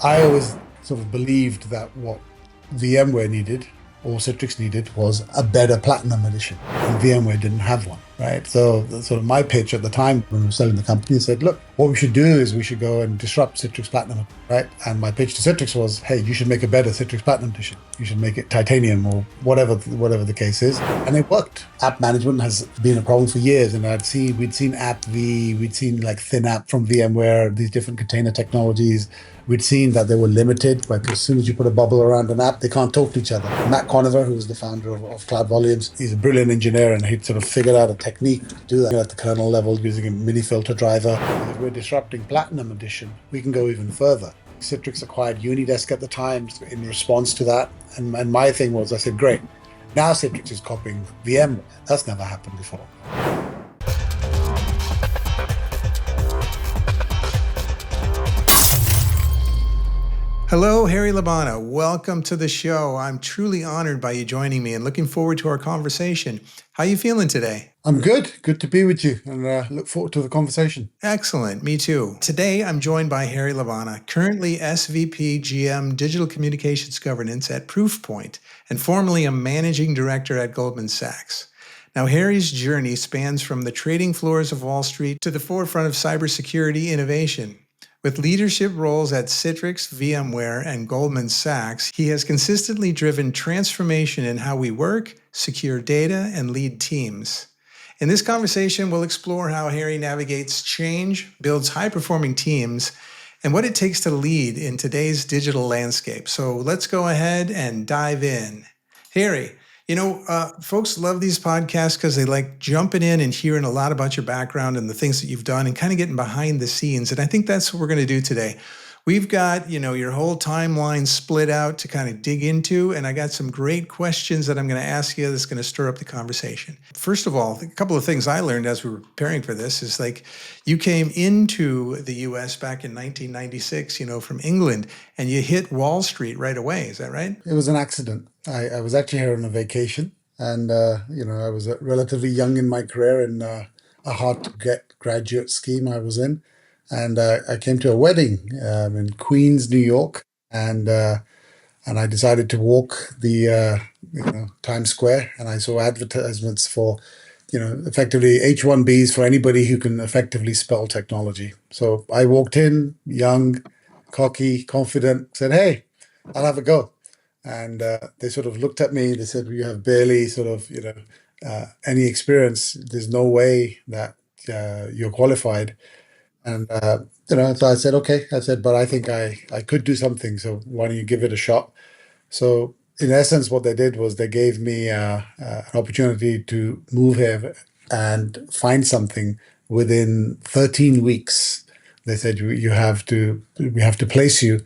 I always sort of believed that what VMware needed or Citrix needed was a better Platinum edition, and VMware didn't have one, right? So sort of my pitch at the time when we were selling the company said, look, what we should do is we should go and disrupt Citrix Platinum, right? And my pitch to Citrix was, hey, you should make a better Citrix Platinum edition. You should make it titanium or whatever the case is. And it worked. App management has been a problem for years, and we'd seen AppV, we'd seen like ThinApp from VMware, these different container technologies. We'd seen that they were limited, like as soon as you put a bubble around an app, they can't talk to each other. Matt Conover, who was the founder of Cloud Volumes, he's a brilliant engineer, and he'd sort of figured out a technique to do that at the kernel level using a mini filter driver. If we're disrupting Platinum Edition, we can go even further. Citrix acquired Unidesk at the time in response to that. And my thing was, I said, great, now Citrix is copying VMware. That's never happened before. Hello, Harry Labana. Welcome to the show. I'm truly honored by you joining me and looking forward to our conversation. How are you feeling today? I'm good. Good to be with you, and look forward to the conversation. Excellent. Me too. Today, I'm joined by Harry Labana, currently SVP GM Digital Communications Governance at Proofpoint, and formerly a Managing Director at Goldman Sachs. Now, Harry's journey spans from the trading floors of Wall Street to the forefront of cybersecurity innovation. With leadership roles at Citrix, VMware, and Goldman Sachs, he has consistently driven transformation in how we work, secure data, and lead teams. In this conversation, we'll explore how Harry navigates change, builds high-performing teams, and what it takes to lead in today's digital landscape. So let's go ahead and dive in. Harry, folks love these podcasts because they like jumping in and hearing a lot about your background and the things that you've done and kind of getting behind the scenes. And I think that's what we're going to do today. We've got, your whole timeline split out to kind of dig into, and I got some great questions that I'm going to ask you that's going to stir up the conversation. First of all, a couple of things I learned as we were preparing for this is like you came into the US back in 1996, from England, and you hit Wall Street right away. Is that right? It was an accident. I was actually here on a vacation, and I was relatively young in my career in a hard-to-get graduate scheme I was in. And I came to a wedding in Queens, New York, and I decided to walk the Times Square, and I saw advertisements for effectively H-1Bs for anybody who can effectively spell technology. So I walked in, young, cocky, confident, said, "Hey, I'll have a go." And they sort of looked at me. They said, "You have barely sort of any experience. There's no way that you're qualified." And so I said, okay. I said, but I think I could do something. So why don't you give it a shot? So in essence, what they did was they gave me an opportunity to move here and find something within 13 weeks. They said, we have to place you.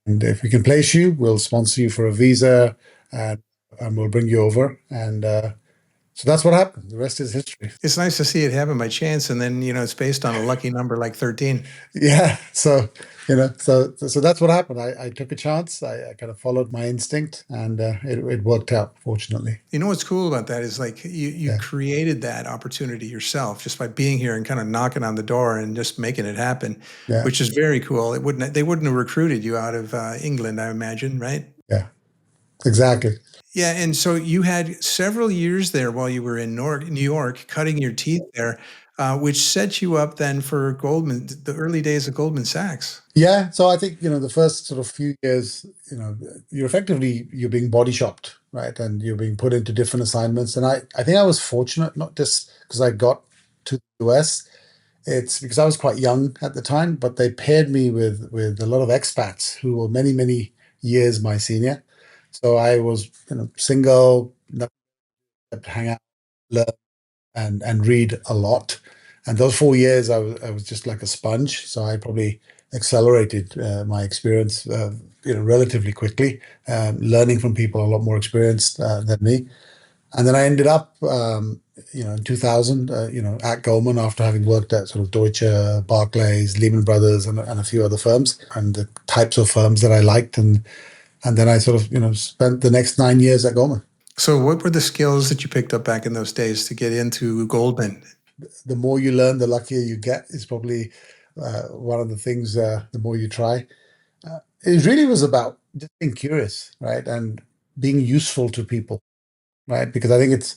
And if we can place you, we'll sponsor you for a visa and we'll bring you over. And so that's what happened. The rest is history. It's nice to see it happen by chance, and then it's based on a lucky number like 13. Yeah. So so that's what happened. I took a chance. I kind of followed my instinct, and it worked out, fortunately. What's cool about that is like you created that opportunity yourself just by being here and kind of knocking on the door and just making it happen, which is very cool. They wouldn't have recruited you out of England, I imagine, right? Yeah, exactly. Yeah, and so you had several years there while you were in New York, cutting your teeth there, which set you up then for Goldman, the early days of Goldman Sachs. Yeah, so I think the first sort of few years, you're being body shopped, right, and you're being put into different assignments. And I think I was fortunate, not just because I got to the US. It's because I was quite young at the time, but they paired me with a lot of expats who were many years my senior. So I was, single, hang out, learn, and read a lot. And those 4 years, I was just like a sponge. So I probably accelerated my experience, relatively quickly, learning from people a lot more experienced than me. And then I ended up, in 2000, at Goldman after having worked at sort of Deutsche, Barclays, Lehman Brothers, and a few other firms, and the types of firms that I liked. And then I sort of, spent the next 9 years at Goldman. So what were the skills that you picked up back in those days to get into Goldman? The more you learn, the luckier you get is probably one of the things, the more you try. It really was about just being curious, right? And being useful to people, right? Because I think it's,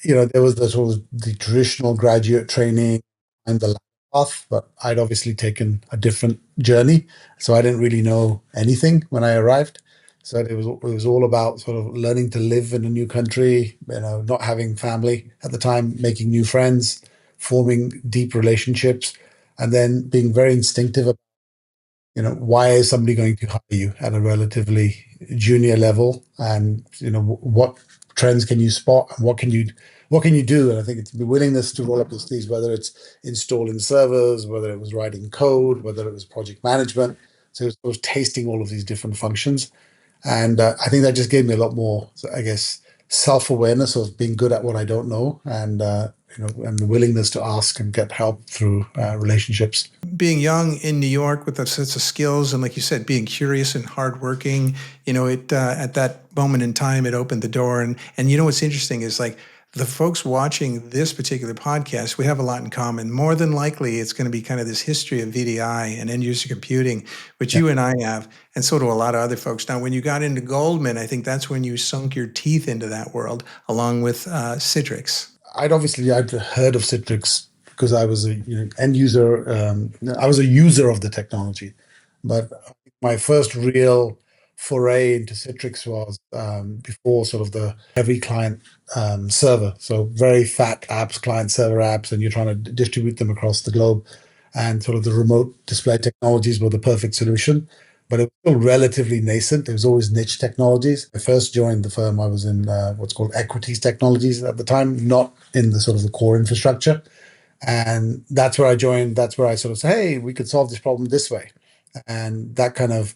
there was the sort of the traditional graduate training and the path, but I'd obviously taken a different journey. So I didn't really know anything when I arrived. So it was all about sort of learning to live in a new country, not having family at the time, making new friends, forming deep relationships, and then being very instinctive about, why is somebody going to hire you at a relatively junior level, and what trends can you spot, and what can you do? And I think it's the willingness to roll up the sleeves, whether it's installing servers, whether it was writing code, whether it was project management. So it was tasting all of these different functions, and I think that just gave me a lot more, I guess, self-awareness of being good at what I don't know, and the willingness to ask and get help through relationships. Being young in New York with those sets of skills, and like you said, being curious and hardworking, it at that moment in time, it opened the door. And what's interesting is like the folks watching this particular podcast, we have a lot in common. More than likely, it's going to be kind of this history of VDI and end user computing, which Yeah. you and I have, and so do a lot of other folks. Now, when you got into Goldman, I think that's when you sunk your teeth into that world, along with Citrix. I'd heard of Citrix because I was a end user. I was a user of the technology, but my first real foray into Citrix was before sort of the heavy client server. So very fat apps, client server apps, and you're trying to distribute them across the globe. And sort of the remote display technologies were the perfect solution. But it was still relatively nascent. It was always niche technologies. I first joined the firm, I was in what's called equities technologies at the time, not in the sort of the core infrastructure. And that's where I joined. That's where I sort of said, hey, we could solve this problem this way. And that kind of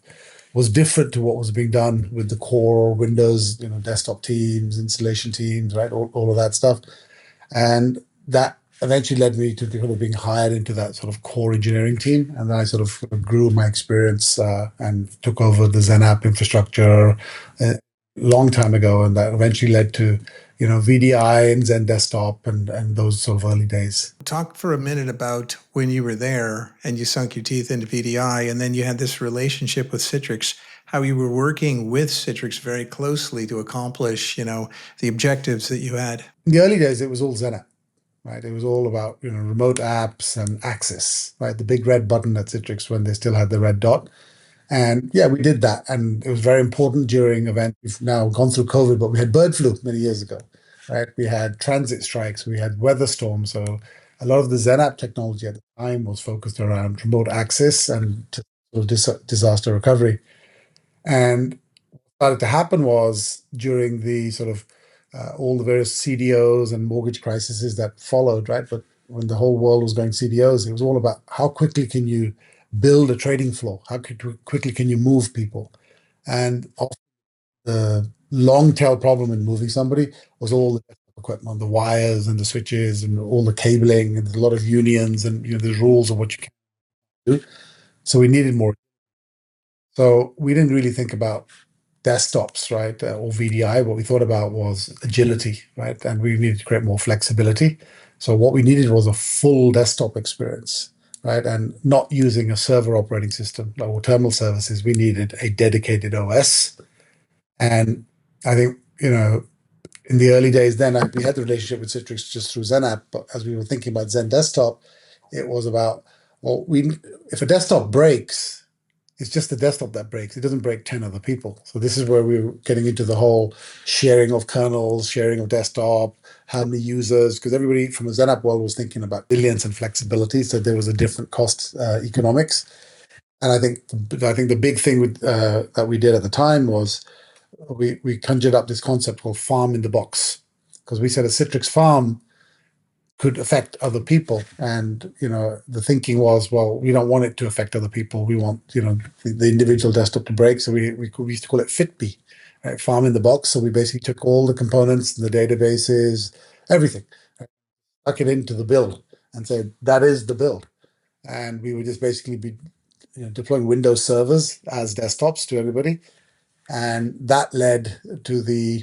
was different to what was being done with the core Windows, desktop teams, installation teams, right? All of that stuff. And that eventually led me to kind of being hired into that sort of core engineering team. And then I sort of grew my experience and took over the Zen app infrastructure a long time ago. And that eventually led to, VDI and ZenDesktop and those sort of early days. Talk for a minute about when you were there and you sunk your teeth into VDI, and then you had this relationship with Citrix, how you were working with Citrix very closely to accomplish, the objectives that you had. In the early days, it was all Zen app, right? It was all about, remote apps and access, right? The big red button at Citrix when they still had the red dot. And yeah, we did that. And it was very important during events. We've now gone through COVID, but we had bird flu many years ago, right? We had transit strikes, we had weather storms. So a lot of the Zen app technology at the time was focused around remote access and disaster recovery. And what started to happen was during the sort of all the various CDOs and mortgage crises that followed, right? But when the whole world was going CDOs, it was all about how quickly can you build a trading floor? How quickly can you move people? And the long tail problem in moving somebody was all the equipment, the wires and the switches and all the cabling, and there's a lot of unions, and there's rules of what you can do. So we needed more. So we didn't really think about desktops, right, or VDI. What we thought about was agility, right, and we needed to create more flexibility. So what we needed was a full desktop experience, right, and not using a server operating system or terminal services. We needed a dedicated OS, and I think in the early days, then we had the relationship with Citrix just through ZenApp. But as we were thinking about ZenDesktop, it was about, well, if a desktop breaks, it's just the desktop that breaks. It doesn't break 10 other people. So this is where we were getting into the whole sharing of kernels, sharing of desktop, how many users, because everybody from the ZenApp world was thinking about resilience and flexibility. So there was a different cost economics. And I think the big thing that we did at the time was we conjured up this concept called farm in the box, because we said a Citrix farm could affect other people. And, the thinking was, well, we don't want it to affect other people. We want, the individual desktop to break. So we used to call it FitB, right? Farm in the box. So we basically took all the components, the databases, everything, stuck it into the build and said, that is the build. And we would just basically be deploying Windows servers as desktops to everybody. And that led to the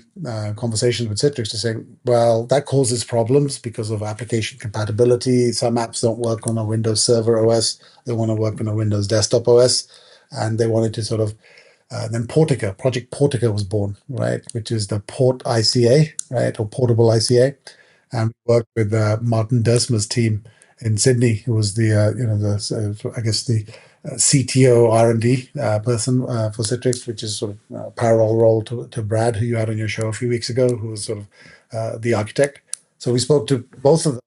conversation with Citrix to say, well, that causes problems because of application compatibility. Some apps don't work on a Windows Server OS. They want to work on a Windows Desktop OS. and they wanted to sort of then Portico, Project Portico was born, right, which is the Port ICA, right, or Portable ICA, and we worked with Martin Dersmer's team in Sydney, who was the I guess the CTO R&D person for Citrix, which is sort of a parallel role to Brad, who you had on your show a few weeks ago, who was sort of the architect. So we spoke to both of them,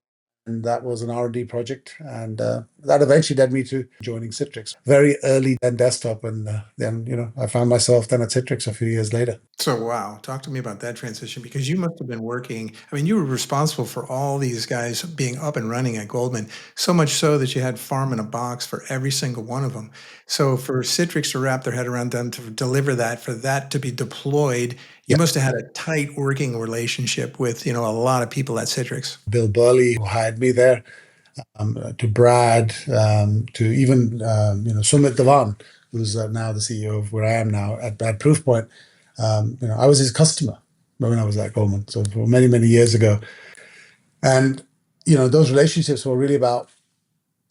and that was an R&D project, and that eventually led me to joining Citrix. Very early ZenDesktop, and then I found myself then at Citrix a few years later. So, wow, talk to me about that transition, because you must have been working. I mean, you were responsible for all these guys being up and running at Goldman, so much so that you had farm in a box for every single one of them. So, for Citrix to wrap their head around them to deliver that, for that to be deployed, you must have had a tight working relationship with, a lot of people at Citrix. Bill Burley, who hired me there, to Brad, to even Sumit Dhawan, who's now the CEO of where I am now at Proofpoint. I was his customer when I was at Goldman, so for many, many years ago. And, those relationships were really about,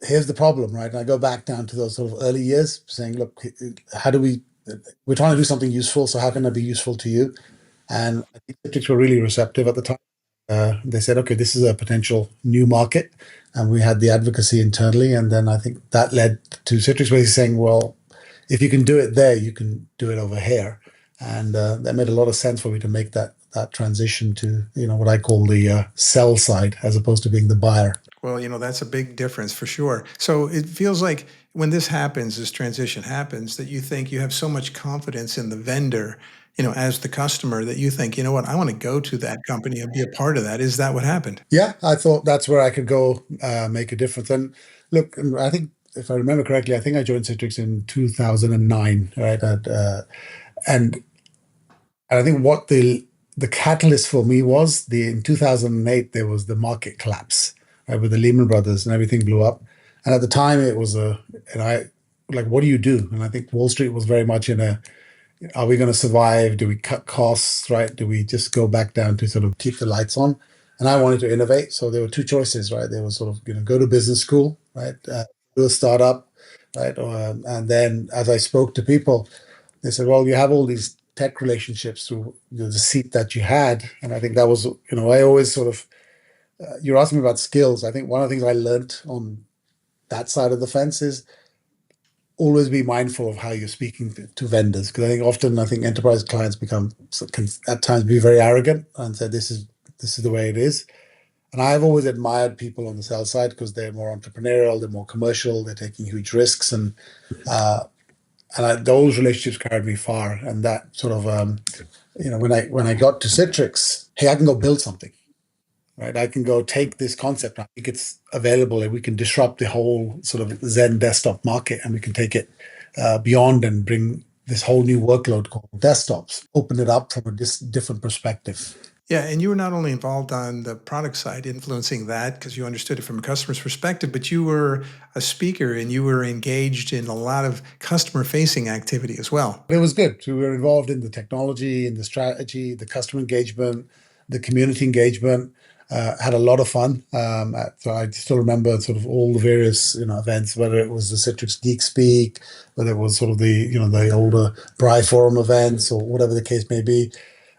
here's the problem, right? And I go back down to those sort of early years saying, look, we're trying to do something useful, so how can I be useful to you? And I think Citrix were really receptive at the time. They said, okay, this is a potential new market. And we had the advocacy internally. And then I think that led to Citrix basically saying, well, if you can do it there, you can do it over here. And that made a lot of sense for me to make that transition to, what I call the sell side as opposed to being the buyer. Well, that's a big difference for sure. So it feels like when this happens, this transition happens, that you think you have so much confidence in the vendor, as the customer, that you think, what, I want to go to that company and be a part of that. Is that what happened? Yeah, I thought that's where I could go make a difference. And look, I think if I remember correctly, I think I joined Citrix in 2009, right? And I think what the catalyst for me was in 2008, there was the market collapse, right, with the Lehman Brothers, and everything blew up. And at the time it was what do you do? And I think Wall Street was very much in are we going to survive? Do we cut costs, right? Do we just go back down to sort of keep the lights on? And I wanted to innovate. So there were two choices, right? There was sort of, go to business school, right? Do a startup, right? And then as I spoke to people, they said, well, you have all these tech relationships through the seat that you had. And I think that was, I always sort of, you're asking me about skills. I think one of the things I learned on that side of the fence is always be mindful of how you're speaking to vendors. Because I think enterprise clients can at times be very arrogant and say, this is the way it is. And I've always admired people on the sales side because they're more entrepreneurial, they're more commercial, they're taking huge risks. And those relationships carried me far. And that sort of, when I got to Citrix, hey, I can go build something, right? I can go take this concept. I think it's available and we can disrupt the whole sort of ZenDesktop market, and we can take it beyond and bring this whole new workload called desktops, open it up from a different perspective. Yeah, and you were not only involved on the product side, influencing that because you understood it from a customer's perspective, but you were a speaker and you were engaged in a lot of customer-facing activity as well. It was good. We were involved in the technology, in the strategy, the customer engagement, the community engagement. Had a lot of fun. So I still remember sort of all the various events, whether it was the Citrix Geek Speak, whether it was sort of the older Bri Forum events, or whatever the case may be.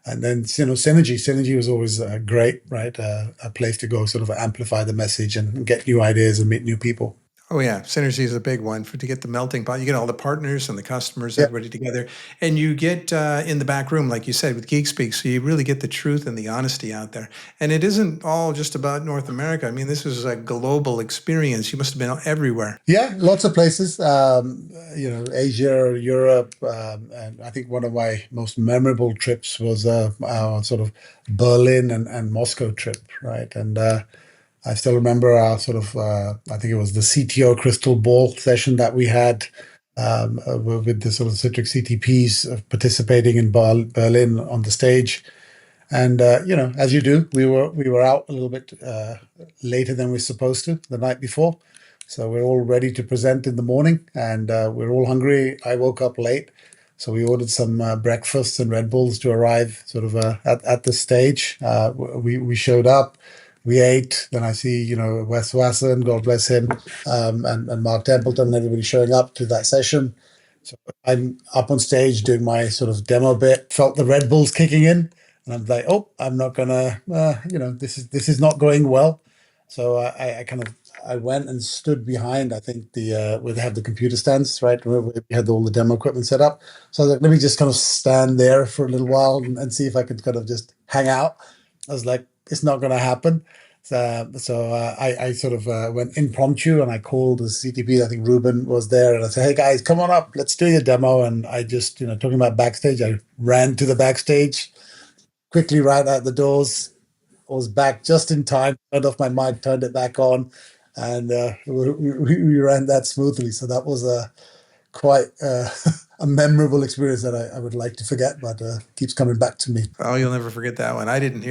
And then, Synergy was always great, right? A place to go sort of amplify the message and get new ideas and meet new people. Oh yeah, Synergy is a big one to get the melting pot. You get all the partners and the customers, everybody together, and you get in the back room, like you said, with Geek Speak. So you really get the truth and the honesty out there. And it isn't all just about North America. I mean, this is a global experience. You must have been everywhere. Yeah, lots of places. Asia, Europe, and I think one of my most memorable trips was our sort of Berlin and Moscow trip, right? And I still remember our sort of, I think it was the CTO crystal ball session that we had with the sort of Citrix CTPs participating in Berlin on the stage. And, as you do, we were out a little bit later than we were supposed to the night before. So we're all ready to present in the morning, and we're all hungry. I woke up late. So we ordered some breakfasts and Red Bulls to arrive sort of at the stage. We showed up. We ate. Then I see, Wes Wasson, God bless him, and Mark Templeton, and everybody showing up to that session. I'm up on stage doing my sort of demo bit, felt the Red Bulls kicking in, and I'm like, oh, I'm not gonna, this is not going well. So I kind of I went and stood behind. I think the where they have the computer stands, right? Where we had all the demo equipment set up. So I was like, let me just kind of stand there for a little while and see if I could kind of just hang out. I was like, it's not going to happen. I sort of went impromptu and I called the CTP. I think Ruben was there, and I said, "Hey guys, come on up, let's do your demo." And I just, talking about backstage, I ran to the backstage, quickly ran out the doors, was back just in time, turned off my mic, turned it back on, and we ran that smoothly. So that was quite a memorable experience that I would like to forget, but keeps coming back to me. Oh, you'll never forget that one. I didn't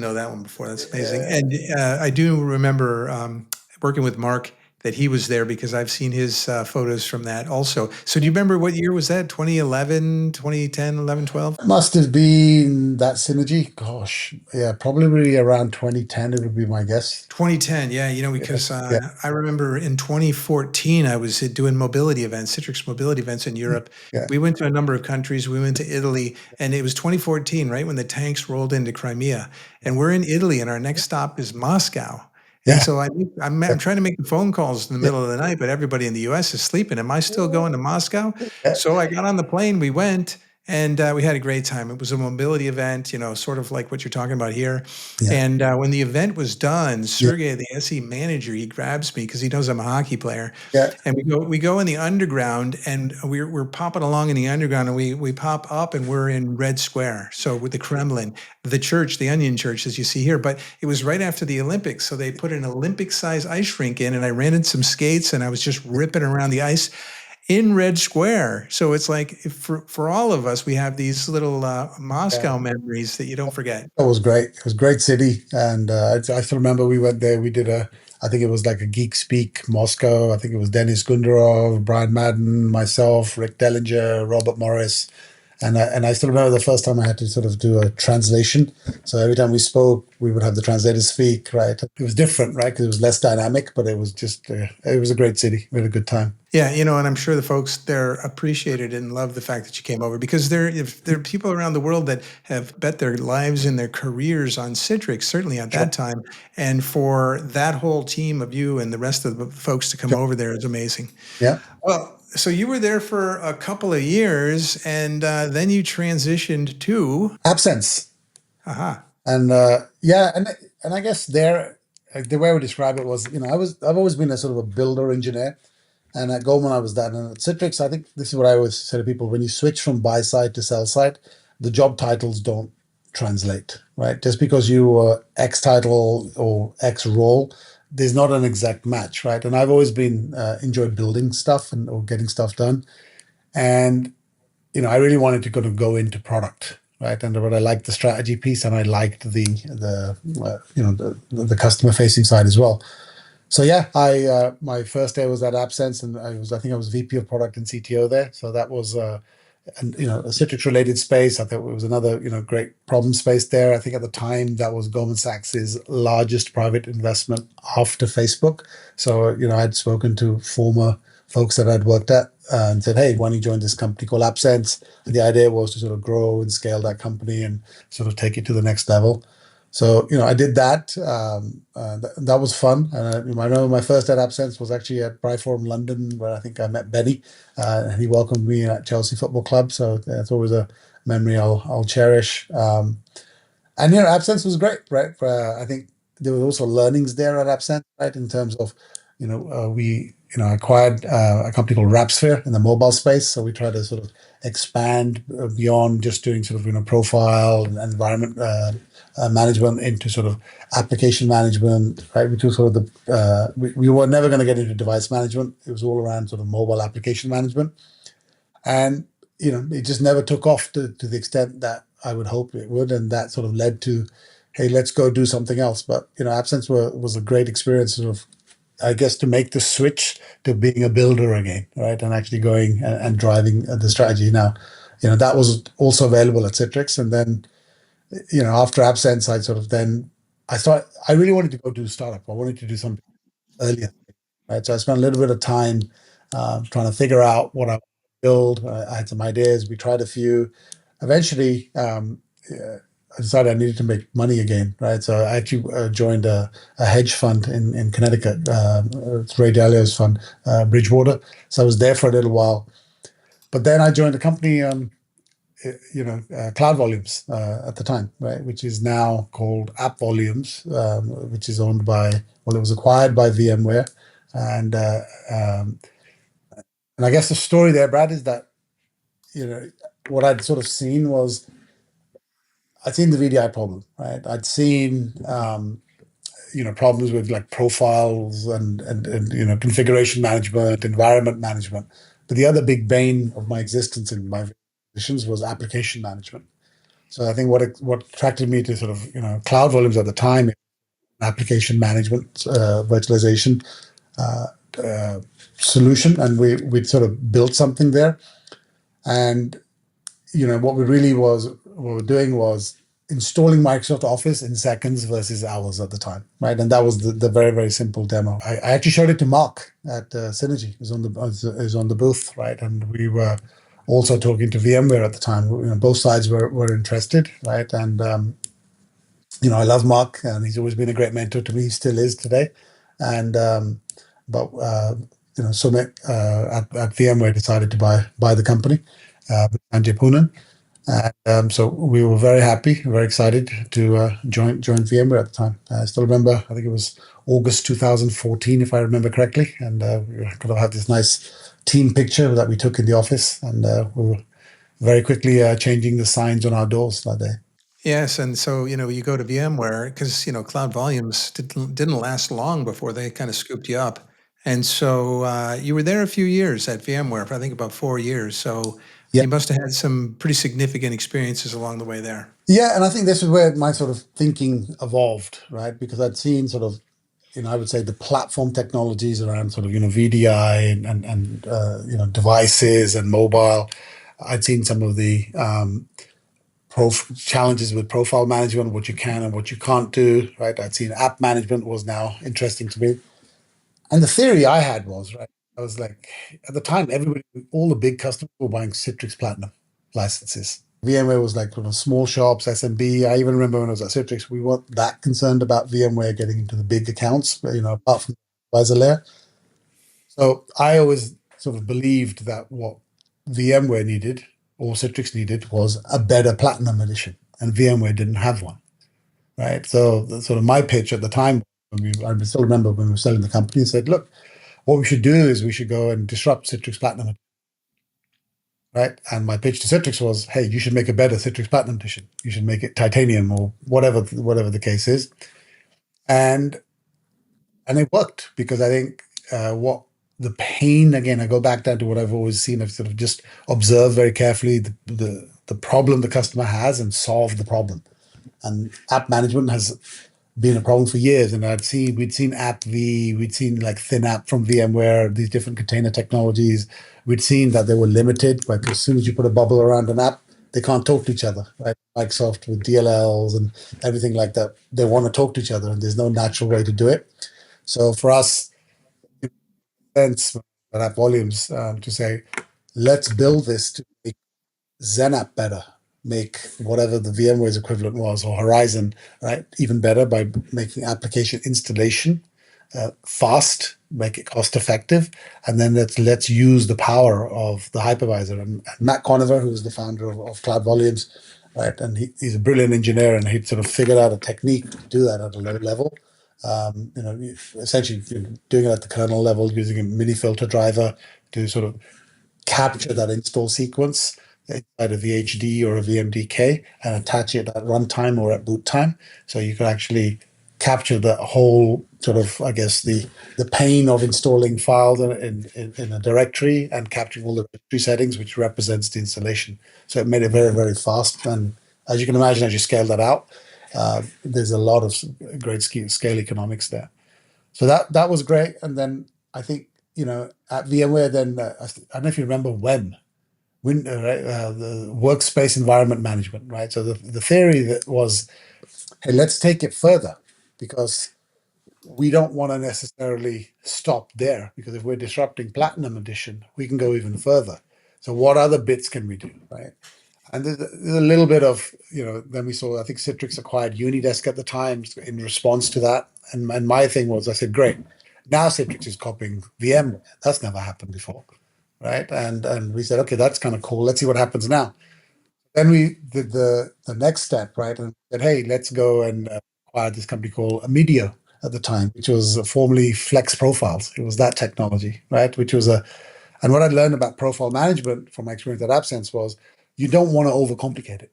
know that one before. That's amazing. And I do remember working with Mark, that he was there, because I've seen his photos from that also. So do you remember what year was that? 2011, 2010, 11, 12? Must have been that synergy. Gosh, yeah, probably around 2010. It would be my guess. 2010, yeah, Yeah, because yeah, I remember in 2014, I was doing mobility events, Citrix mobility events in Europe. yeah, We went to a number of countries. We went to Italy, and it was 2014, right when the tanks rolled into Crimea. And we're in Italy, and our next stop is Moscow. And yeah, so I'm trying to make the phone calls in the yeah, middle of the night, but everybody in the US is sleeping. Am I still going to Moscow? yeah, So I got on the plane, we went, and we had a great time. It was a mobility event, sort of like what you're talking about here. yeah, And when the event was done, yeah, Sergey, the SE manager, he grabs me because he knows I'm a hockey player, yeah, and we go in the underground, and we're popping along in the underground, and we pop up, and we're in Red Square, so with the Kremlin, the church, the Onion Church, as you see here. But it was right after the Olympics, so they put an Olympic-sized ice rink in, and I rented some skates, and I was just ripping around the ice in Red Square. So it's like, for all of us, we have these little yeah. Moscow memories that you don't forget. That was great. It was a great city, and I still remember we went there. We did I think it was like a Geek Speak Moscow. I think it was Dennis Gundarov, Brian Madden, myself, Rick Dellinger, Robert Morris, and I still remember the first time I had to sort of do a translation. So every time we spoke, we would have the translators speak. Right, it was different, right, because it was less dynamic, but it was just it was a great city. We had a good time. Yeah, and I'm sure the folks there appreciated and loved the fact that you came over, because if there are people around the world that have bet their lives and their careers on Citrix, certainly at Sure, that time, and for that whole team of you and the rest of the folks to come sure. over there is amazing. Yeah. Well, so you were there for a couple of years, and then you transitioned to, Absence. aha, And yeah, and I guess there, the way I would describe it was, I've always been a sort of a builder engineer, and at Goldman I was that, and at Citrix I think this is what I always say to people: when you switch from buy side to sell side, the job titles don't translate, right? Just because you were X title or X role, there's not an exact match, right? And I've always been enjoyed building stuff and or getting stuff done, and I really wanted to kind of go into product, right? And but I liked the strategy piece, and I liked the customer facing side as well. So yeah, I my first day was at Absence, and I think I was VP of product and CTO there. So that was and a Citrix related space. I thought it was another great problem space there. I think at the time that was Goldman Sachs's largest private investment after Facebook. So I'd spoken to former folks that I'd worked at and said, "Hey, why don't you join this company called Absence?" And the idea was to sort of grow and scale that company and sort of take it to the next level. So I did that. That was fun. And I remember my first at Absence was actually at Forum London, where I think I met Benny, and he welcomed me at Chelsea Football Club. So that's always a memory I'll cherish. And Absence was great, right? I think there were also learnings there at Absence, right? In terms of, we acquired a company called Rapsphere in the mobile space, so we tried to sort of expand beyond just doing sort of profile and environment management into sort of application management, right? We took sort of we were never going to get into device management. It was all around sort of mobile application management, and it just never took off to the extent that I would hope it would, and that sort of led to, hey, let's go do something else. But Absence was a great experience, sort of, I guess, to make the switch to being a builder again, right, and actually going and driving the strategy. Now, that was also available at Citrix, and then after Absence, I really wanted to go do startup. I wanted to do something earlier, right? So I spent a little bit of time trying to figure out what I build. I had some ideas. We tried a few. Eventually, I decided I needed to make money again, right? So I actually joined a hedge fund in Connecticut. It's Ray Dalio's fund, Bridgewater. So I was there for a little while. But then I joined a company, Cloud Volumes at the time, right, which is now called App Volumes, which is owned by, well, it was acquired by VMware, and um, and I guess the story there, Brad, is that what I'd sort of seen was I'd seen the VDI problem, right? I'd seen problems with like profiles and configuration management, environment management, but the other big bane of my existence in my positions was application management. So I think what attracted me to sort of Cloud Volumes at the time, application management, virtualization uh, uh, solution, and we'd sort of built something there. And what we were doing was installing Microsoft Office in seconds versus hours at the time, right? And that was the very, very simple demo. I actually showed it to Mark at Synergy. It was on the booth, right? And we were also talking to VMware at the time. Both sides were interested, right? And I love Mark, and he's always been a great mentor to me. He still is today. And but Sumit at VMware decided to buy the company with Sanjay Poonen. And so we were very happy, very excited to join VMware at the time. I still remember, I think it was August 2014, if I remember correctly. And we kind of had this nice team picture that we took in the office. And we were very quickly changing the signs on our doors that day. Yes, and so you go to VMware because Cloud Volumes didn't last long before they kind of scooped you up, and so you were there a few years at VMware, for I think about 4 years. So Yeah. you must have had some pretty significant experiences along the way there. Yeah. And I think this is where my sort of thinking evolved, right? Because I'd seen sort of, I would say the platform technologies around sort of, VDI and devices and mobile. I'd seen some of the challenges with profile management, what you can and what you can't do, right? I'd seen app management was now interesting to me. And the theory I had was, right, I was like, at the time, all the big customers were buying Citrix Platinum licenses. VMware was like sort of small shops, SMB. I even remember when I was at Citrix, we weren't that concerned about VMware getting into the big accounts, but, apart from the advisor layer. So I always sort of believed that what VMware needed or Citrix needed was a better Platinum edition, and VMware didn't have one, right? So sort of my pitch at the time, I still remember when we were selling the company, said, look, what we should do is we should go and disrupt Citrix Platinum, right? And my pitch to Citrix was, hey, you should make a better Citrix Platinum edition. You should make it titanium or whatever the case is. And it worked because I think what the pain again, I go back down to what I've always seen. I've sort of just observed very carefully the problem the customer has and solve the problem. And app management has been a problem for years. And we'd seen AppV, we'd seen like ThinApp from VMware, these different container technologies. We'd seen that they were limited. Like as soon as you put a bubble around an app, they can't talk to each other, right? Microsoft with DLLs and everything like that, they want to talk to each other, and there's no natural way to do it. So for us, sense at volumes to say, let's build this to make ZenApp better, make whatever the VMware's equivalent was or Horizon, right, even better by making application installation fast, make it cost effective, and then let's use the power of the hypervisor. And Matt Conover, who's the founder of Cloud Volumes, right, and he's a brilliant engineer, and he'd sort of figured out a technique to do that at a low level. Essentially doing it at the kernel level using a mini filter driver to sort of capture that install sequence inside a VHD or a VMDK and attach it at runtime or at boot time. So you can actually capture the whole sort of, I guess, the pain of installing files in a directory and capturing all the directory settings, which represents the installation. So it made it very, very fast. And as you can imagine, as you scale that out, there's a lot of great scale economics there. So that was great. And then I think, at VMware, then I don't know if you remember right? The workspace environment management, right? So the theory that was, hey, let's take it further because we don't want to necessarily stop there because if we're disrupting Platinum Edition, we can go even further. So what other bits can we do, right? And there's a little bit of, then we saw, I think Citrix acquired Unidesk at the time in response to that. And my thing was, I said, great. Now Citrix is copying VMware. That's never happened before, right? And we said, okay, that's kind of cool. Let's see what happens now. Then we did the next step, right? And said, hey, let's go and acquire this company called Amidio at the time, which was formerly Flex Profiles. It was that technology, right? And what I learned about profile management from my experience at AppSense was you don't want to overcomplicate it,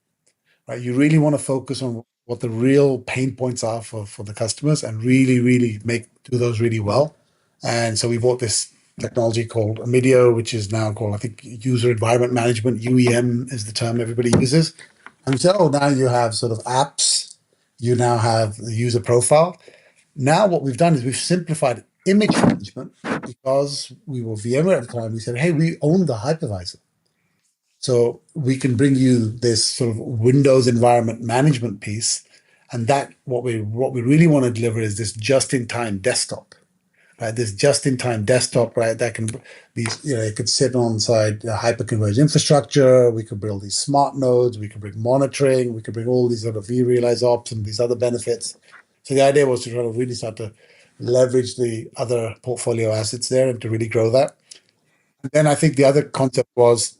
right? You really want to focus on what the real pain points are for the customers and really, really do those really well. And so we bought this technology called Amidio, which is now called, I think, User Environment Management. UEM is the term everybody uses. And we said, oh, now you have sort of apps. You now have the user profile. Now what we've done is we've simplified image management because we were VMware at the time. We said, hey, we own the hypervisor. So we can bring you this sort of Windows environment management piece. And that what we really want to deliver is this just-in-time desktop, right? This just-in-time desktop, right? That can be, it could sit onside hyper-converged infrastructure. We could build these smart nodes. We could bring monitoring. We could bring all these sort of vRealize ops and these other benefits. So the idea was to try to really start to leverage the other portfolio assets there and to really grow that. And then I think the other concept was,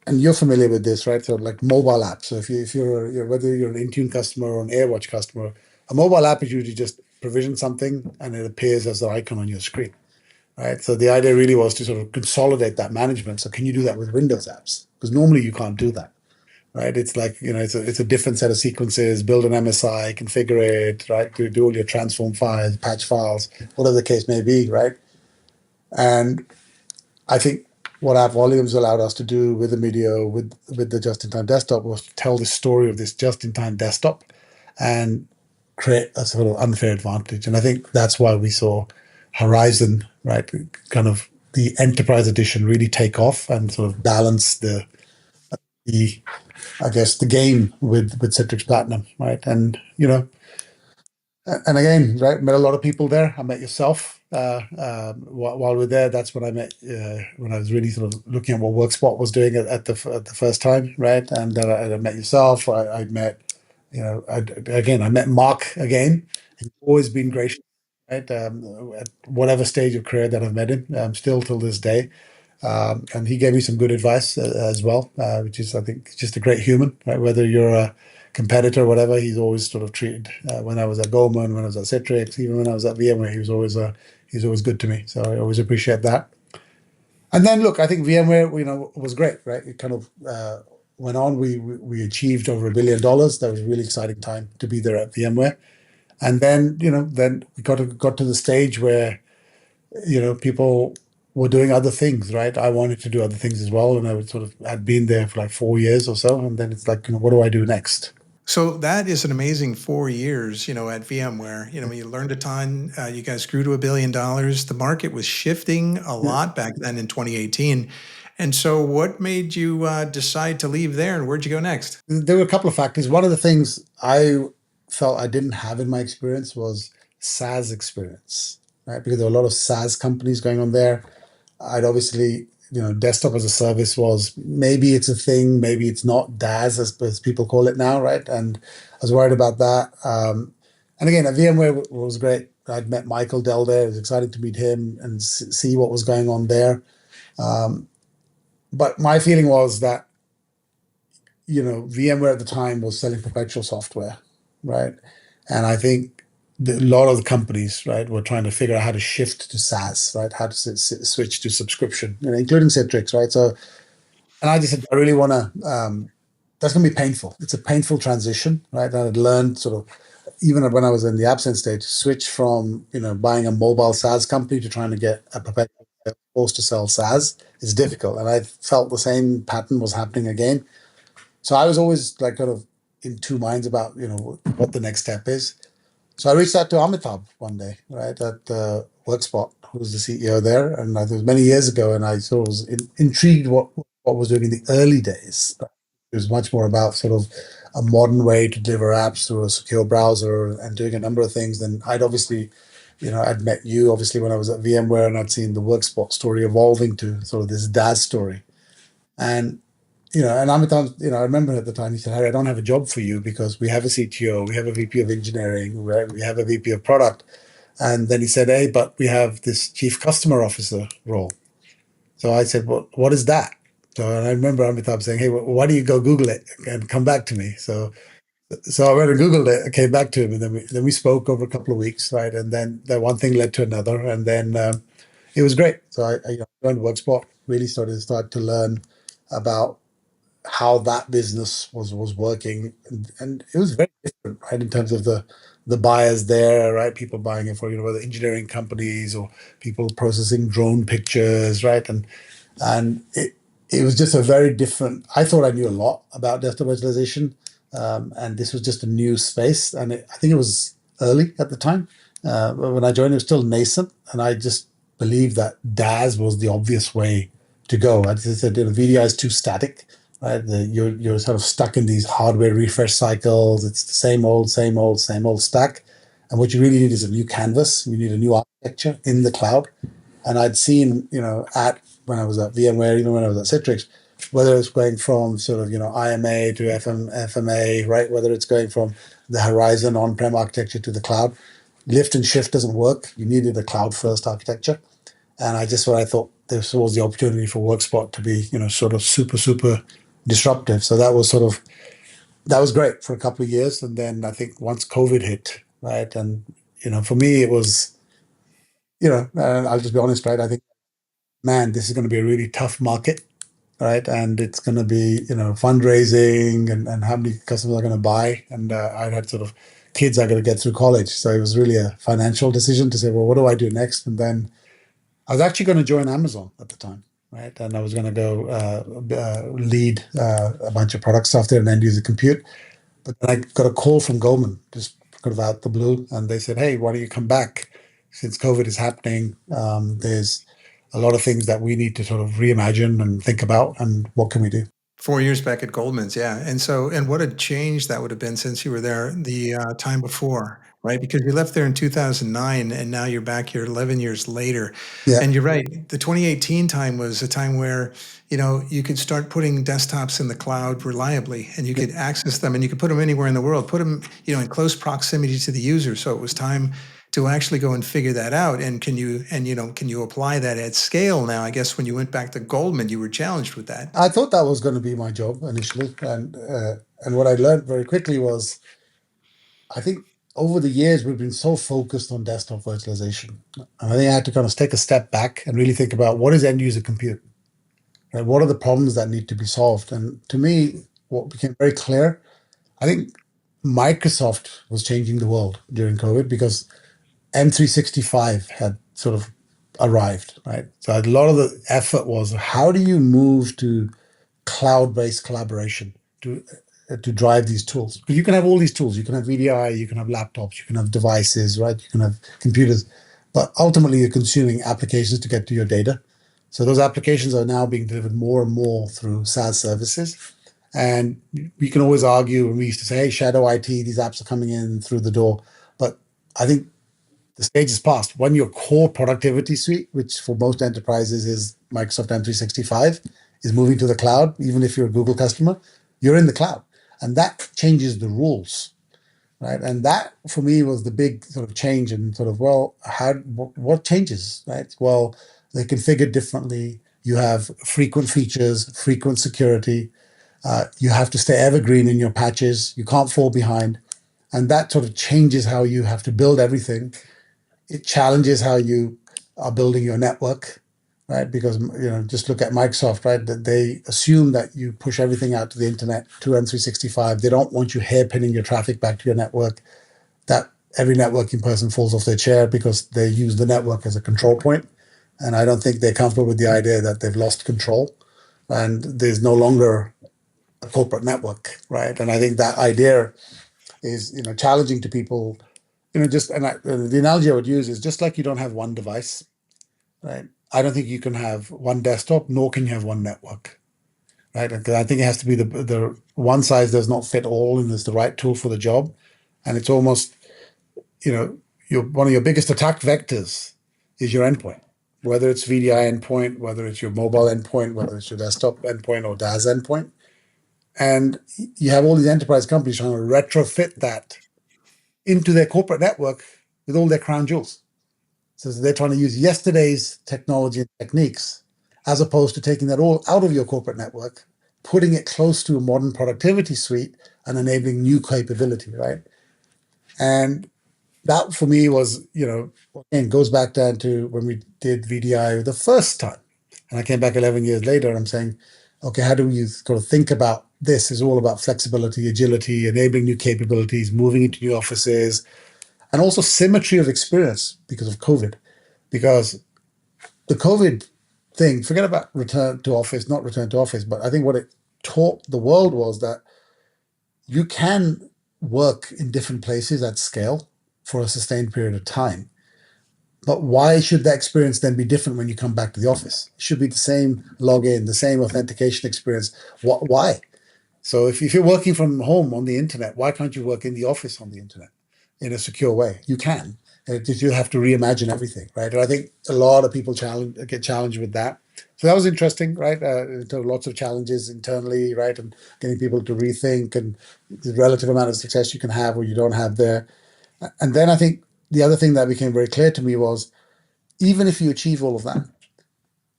and you're familiar with this, right? So like mobile apps. So if you're whether you're an Intune customer or an AirWatch customer, a mobile app is usually just provision something and it appears as the icon on your screen, right? So the idea really was to sort of consolidate that management. So can you do that with Windows apps? Because normally you can't do that, right? It's like, it's a different set of sequences, build an MSI, configure it, right? Do all your transform files, patch files, whatever the case may be, right? And I think what App Volumes allowed us to do with the Medio, with the just-in-time desktop, was to tell the story of this just-in-time desktop and create a sort of unfair advantage. And I think that's why we saw Horizon, right, kind of the enterprise edition really take off and sort of balance the I guess the game with Citrix Platinum, right? And again, right, met a lot of people there. I met yourself while we're there. That's when I met when I was really sort of looking at what Workspot was doing at the first time, right? And I met yourself. I met, I met Mark again. He's always been gracious, right? At whatever stage of career that I've met him, still till this day. And he gave me some good advice as well, which is, I think, just a great human, right? Whether you're a competitor or whatever, he's always sort of treated. When I was at Goldman, when I was at Citrix, even when I was at VMware, he was always good to me. So I always appreciate that. And then look, I think VMware, was great, right? It kind of went on. We achieved over $1 billion. That was a really exciting time to be there at VMware. And then then we got to the stage where people were doing other things, right? I wanted to do other things as well, and I was had been there for like 4 years or so, and then it's like, what do I do next? So that is an amazing 4 years, at VMware. You learned a ton. You guys grew to $1 billion. The market was shifting a lot back then in 2018. And so what made you decide to leave there, and where'd you go next? There were a couple of factors. One of the things I felt I didn't have in my experience was SaaS experience, right? Because there were a lot of SaaS companies going on there. I'd obviously, desktop as a service was, maybe it's a thing, maybe it's not, DaaS as people call it now, right? And I was worried about that. And again, at VMware was great. I'd met Michael Dell there. It was exciting to meet him and see what was going on there. But my feeling was that, VMware at the time was selling perpetual software, right? And I think a lot of the companies, right, were trying to figure out how to shift to SaaS, right? How to switch to subscription, including Citrix, right? So, and I just said, I really want to, that's going to be painful. It's a painful transition, right? And I'd learned sort of, even when I was in the absence stage, switch from, buying a mobile SaaS company to trying to get a perpetual force to sell SaaS is difficult. And I felt the same pattern was happening again. So I was always like kind of in two minds about, what the next step is. So I reached out to Amitabh one day, right, at Workspot, who was the CEO there. And it was many years ago, and I sort of was intrigued what was doing in the early days. It was much more about sort of a modern way to deliver apps through a secure browser and doing a number of things. Then I'd obviously, I'd met you obviously when I was at VMware, and I'd seen the Workspot story evolving to sort of this DaaS story. And and Amitabh, I remember at the time he said, Harry, I don't have a job for you because we have a CTO, we have a VP of engineering, right? We have a VP of product. And then he said, hey, but we have this chief customer officer role. So I said, well, what is that? So and I remember Amitabh saying, hey, why don't you go Google it and come back to me? So I went and Googled it, I came back to him, and then we spoke over a couple of weeks, right? And then that one thing led to another, and then it was great. So I joined Workspot, really started to learn about how that business was working, and it was very different, right, in terms of the buyers there, right, people buying it for whether engineering companies or people processing drone pictures, right, and it was just a very different. I thought I knew a lot about desktop virtualization, and this was just a new space, and I think it was early at the time. But when I joined, it was still nascent, and I just believed that DAS was the obvious way to go. I just said, VDI is too static, right? You're sort of stuck in these hardware refresh cycles. It's the same old, same old, same old stack. And what you really need is a new canvas. You need a new architecture in the cloud. And I'd seen, at when I was at VMware, when I was at Citrix, whether it's going from sort of, IMA to FMA, right? Whether it's going from the Horizon on-prem architecture to the cloud, lift and shift doesn't work. You needed a cloud-first architecture. And what I thought this was the opportunity for Workspot to be, sort of super, super disruptive. So that was great for a couple of years. And then I think once COVID hit, right? And, for me, it was, I'll just be honest, right? I think, man, this is going to be a really tough market, right? And it's going to be, fundraising and how many customers are going to buy. And I had sort of kids I got to get through college. So it was really a financial decision to say, well, what do I do next? And then I was actually going to join Amazon at the time, right? And I was going to go lead a bunch of product stuff there and end user compute. But then I got a call from Goldman, just kind of out the blue, and they said, "Hey, why don't you come back? Since COVID is happening, there's a lot of things that we need to sort of reimagine and think about, and what can we do?" 4 years back at Goldman's, yeah. And what a change that would have been since you were there the time before, right? Because you left there in 2009 and now you're back here 11 years later. Yeah, And you're right. The 2018 time was a time where, you could start putting desktops in the cloud reliably and you could access them and you could put them anywhere in the world, put them, in close proximity to the user. So it was time to actually go and figure that out. And can you apply that at scale now? I guess when you went back to Goldman, you were challenged with that. I thought that was going to be my job initially, and what I learned very quickly was, I think over the years we've been so focused on desktop virtualization, and I think I had to kind of take a step back and really think about what is end user compute. Right? What are the problems that need to be solved? And to me, what became very clear, I think Microsoft was changing the world during COVID because M365 had sort of arrived, right? So a lot of the effort was, how do you move to cloud-based collaboration to drive these tools? Because you can have all these tools. You can have VDI, you can have laptops, you can have devices, right? You can have computers, but ultimately you're consuming applications to get to your data. So those applications are now being delivered more and more through SaaS services. And we can always argue, and we used to say, hey, shadow IT, these apps are coming in through the door. But I think the stage is past. When your core productivity suite, which for most enterprises is Microsoft M365, is moving to the cloud, even if you're a Google customer, you're in the cloud. And that changes the rules, right? And that for me was the big sort of change in sort of, well, what changes, right? Well, they're configured differently. You have frequent features, frequent security. You have to stay evergreen in your patches. You can't fall behind. And that sort of changes how you have to build everything. It challenges how you are building your network, right? Because, just look at Microsoft, right? That they assume that you push everything out to the internet, to M365. They don't want you hairpinning your traffic back to your network. That every networking person falls off their chair because they use the network as a control point. And I don't think they're comfortable with the idea that they've lost control and there's no longer a corporate network, right? And I think that idea is, challenging to people. The analogy I would use is just like you don't have one device, right? I don't think you can have one desktop, nor can you have one network, right? Because I think it has to be the one size does not fit all, and there's the right tool for the job. And it's almost, your one of your biggest attack vectors is your endpoint, whether it's VDI endpoint, whether it's your mobile endpoint, whether it's your desktop endpoint or DAS endpoint. And you have all these enterprise companies trying to retrofit that into their corporate network with all their crown jewels. So they're trying to use yesterday's technology and techniques as opposed to taking that all out of your corporate network, putting it close to a modern productivity suite and enabling new capability, right? And that for me was, again, goes back down to when we did VDI the first time. And I came back 11 years later and I'm saying, okay, how do we sort of think about this? Is all about flexibility, agility, enabling new capabilities, moving into new offices, and also symmetry of experience because of COVID. Because the COVID thing, forget about return to office, not return to office, but I think what it taught the world was that you can work in different places at scale for a sustained period of time. But why should that experience then be different when you come back to the office? It should be the same login, the same authentication experience. Why? So if you're working from home on the internet, why can't you work in the office on the internet in a secure way? You can. You have to reimagine everything, right? And I think a lot of people get challenged with that. So that was interesting, right? Lots of challenges internally, right? And getting people to rethink and the relative amount of success you can have or you don't have there. And then I think the other thing that became very clear to me was even if you achieve all of that,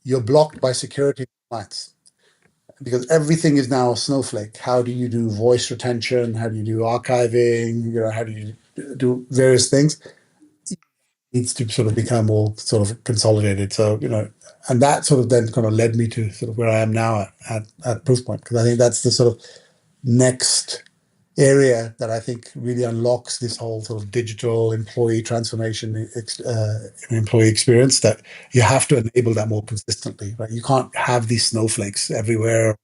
you're blocked by security compliance because everything is now Snowflake. How do you do voice retention? How do you do archiving? How do you do various things? It needs to sort of become all sort of consolidated. So, and that sort of then kind of led me to sort of where I am now at Proofpoint, because I think that's the sort of next area that I think really unlocks this whole sort of digital employee transformation, employee experience, that you have to enable that more consistently, right? You can't have these snowflakes everywhere,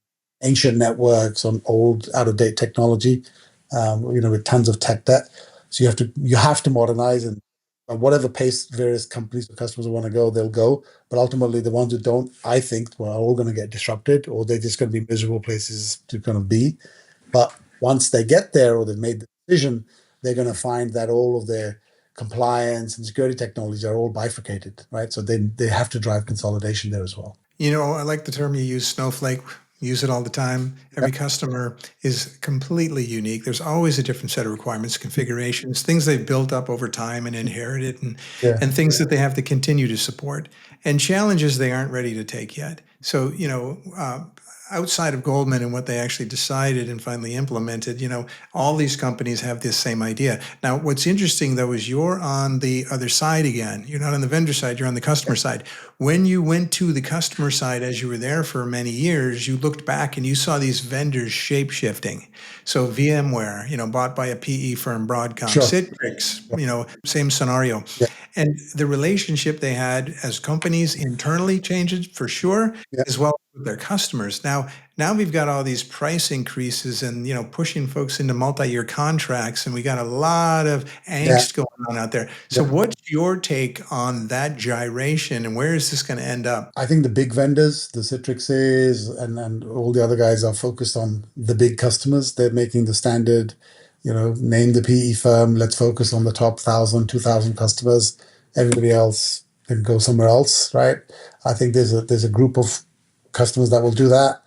ancient networks on old, out of date technology, with tons of tech debt. So you have to modernize, and at whatever pace various companies or customers want to go, they'll go. But ultimately, the ones who don't, I think, are all going to get disrupted, or they're just going to be miserable places to kind of be. But once they get there or they've made the decision, they're going to find that all of their compliance and security technologies are all bifurcated, right? So they have to drive consolidation there as well. I like the term you use, Snowflake. Use it all the time. Every customer is completely unique. There's always a different set of requirements, configurations, things they've built up over time and inherited, and things that they have to continue to support, and challenges they aren't ready to take yet. So, outside of Goldman and what they actually decided and finally implemented, all these companies have this same idea. Now, what's interesting though is you're on the other side again. You're not on the vendor side, you're on the customer side. When you went to the customer side, as you were there for many years, you looked back and you saw these vendors shape shifting. So VMware, bought by a PE firm, Broadcom, Sure. Citrix, same scenario. Yeah. And the relationship they had as companies internally changed for sure, Yeah. as well as with their customers. Now we've got all these price increases and pushing folks into multi-year contracts, and we got a lot of angst going on out there. So what's your take on that gyration, and where is this going to end up? I think the big vendors, the Citrixes and all the other guys, are focused on the big customers. They're making the standard, name the PE firm, let's focus on the top 1,000, 2,000 customers. Everybody else can go somewhere else, right? I think there's a group of customers that will do that.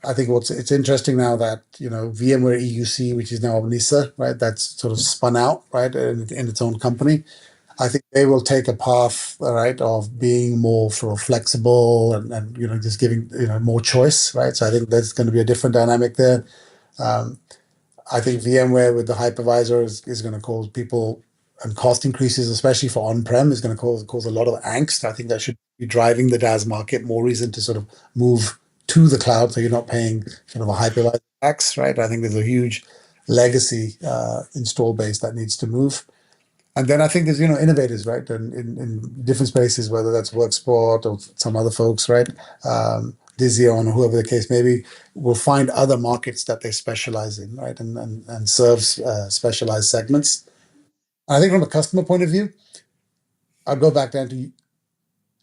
I think it's interesting now that VMware EUC, which is now Omnisa, right? That's sort of spun out, right, in its own company. I think they will take a path, right, of being more sort of flexible and just giving more choice, right? So I think there's going to be a different dynamic there. I think VMware with the hypervisor is going to cause people, and cost increases, especially for on-prem, is going to cause a lot of angst. I think that should be driving the DaaS market, more reason to sort of move to the cloud, so you're not paying sort of a hypervisor tax, right? I think there's a huge legacy install base that needs to move. And then I think there's innovators, right, in different spaces, whether that's Workspot or some other folks, right, Dizion or whoever the case may be, will find other markets that they specialize in, right, and serve specialized segments. And I think from a customer point of view, I'll go back down to,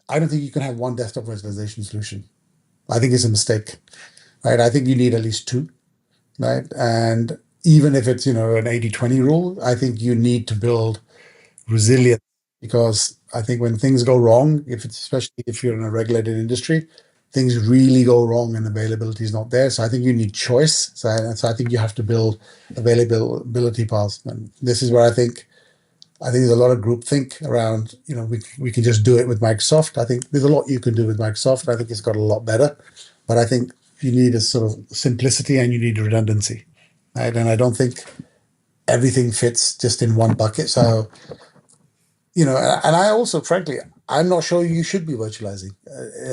I don't think you can have one desktop virtualization solution. I think it's a mistake, right? I think you need at least two, right? And even if it's an 80-20 rule, I think you need to build resilience, because I think when things go wrong, especially if you're in a regulated industry, things really go wrong and availability is not there. So I think you need choice. So I think you have to build availability paths. And this is where I think there's a lot of groupthink around, we can just do it with Microsoft. I think there's a lot you can do with Microsoft. I think it's got a lot better, but I think you need a sort of simplicity and you need redundancy, right? And I don't think everything fits just in one bucket. So, and I also, frankly, I'm not sure you should be virtualizing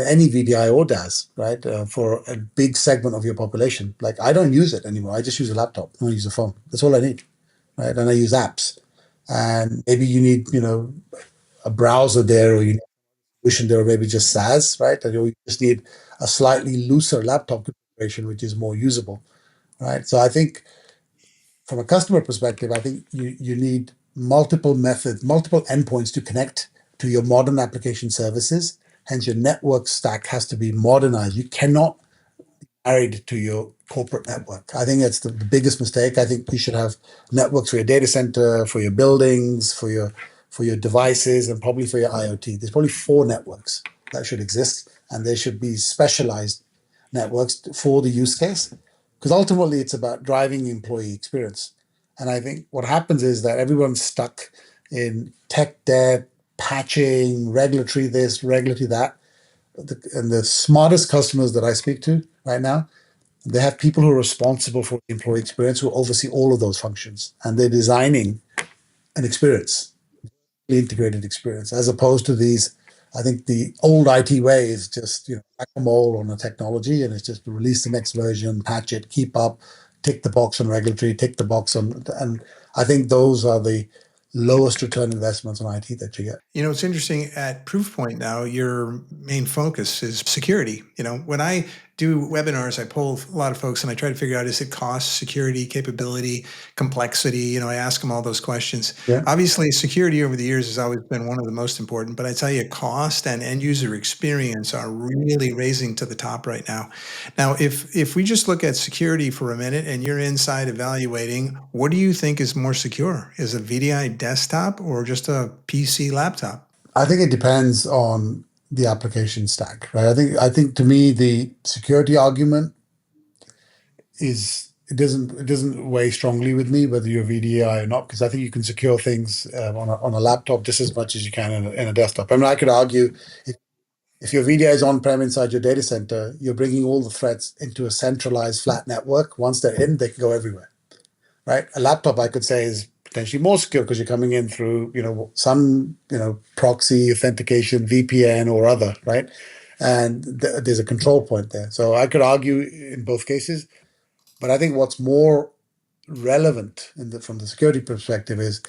any VDI or DAS, right? For a big segment of your population. Like I don't use it anymore. I just use a laptop. I don't use a phone. That's all I need, right? And I use apps. And maybe you need, a browser there, or you need a solution there, or maybe just SaaS, right? And you just need a slightly looser laptop configuration, which is more usable, right? So I think from a customer perspective, I think you need multiple methods, multiple endpoints to connect to your modern application services. Hence, your network stack has to be modernized. You cannot married to your corporate network. I think that's the biggest mistake. I think you should have networks for your data center, for your buildings, for your devices, and probably for your IoT. There's probably four networks that should exist, and there should be specialized networks for the use case, because ultimately it's about driving employee experience. And I think what happens is that everyone's stuck in tech debt, patching, regulatory this, regulatory that. And the smartest customers that I speak to right now, they have people who are responsible for the employee experience who oversee all of those functions, and they're designing an experience, the integrated experience, as opposed to these. I think the old IT way is just whack-a-mole on a technology, and it's just release the next version, patch it, keep up, tick the box on regulatory, tick the box on, and I think those are the lowest return investments on IT that you get. It's interesting at Proofpoint now, your main focus is security. When I do webinars, I poll a lot of folks and I try to figure out, is it cost, security, capability, complexity? I ask them all those questions. Yeah. Obviously, security over the years has always been one of the most important, but I tell you, cost and end user experience are really raising to the top right now. Now, if we just look at security for a minute and you're inside evaluating, what do you think is more secure? Is a VDI desktop or just a PC laptop? I think it depends on the application stack, right? I think to me the security argument it doesn't weigh strongly with me whether you're VDI or not, because I think you can secure things on a laptop just as much as you can in a desktop. I mean, I could argue if your VDI is on-prem inside your data center, you're bringing all the threats into a centralized flat network. Once they're in, they can go everywhere, right? A laptop, I could say, is potentially more secure because you're coming in through, some, proxy authentication, VPN or other, right? And there's a control point there. So I could argue in both cases, but I think what's more relevant from the security perspective is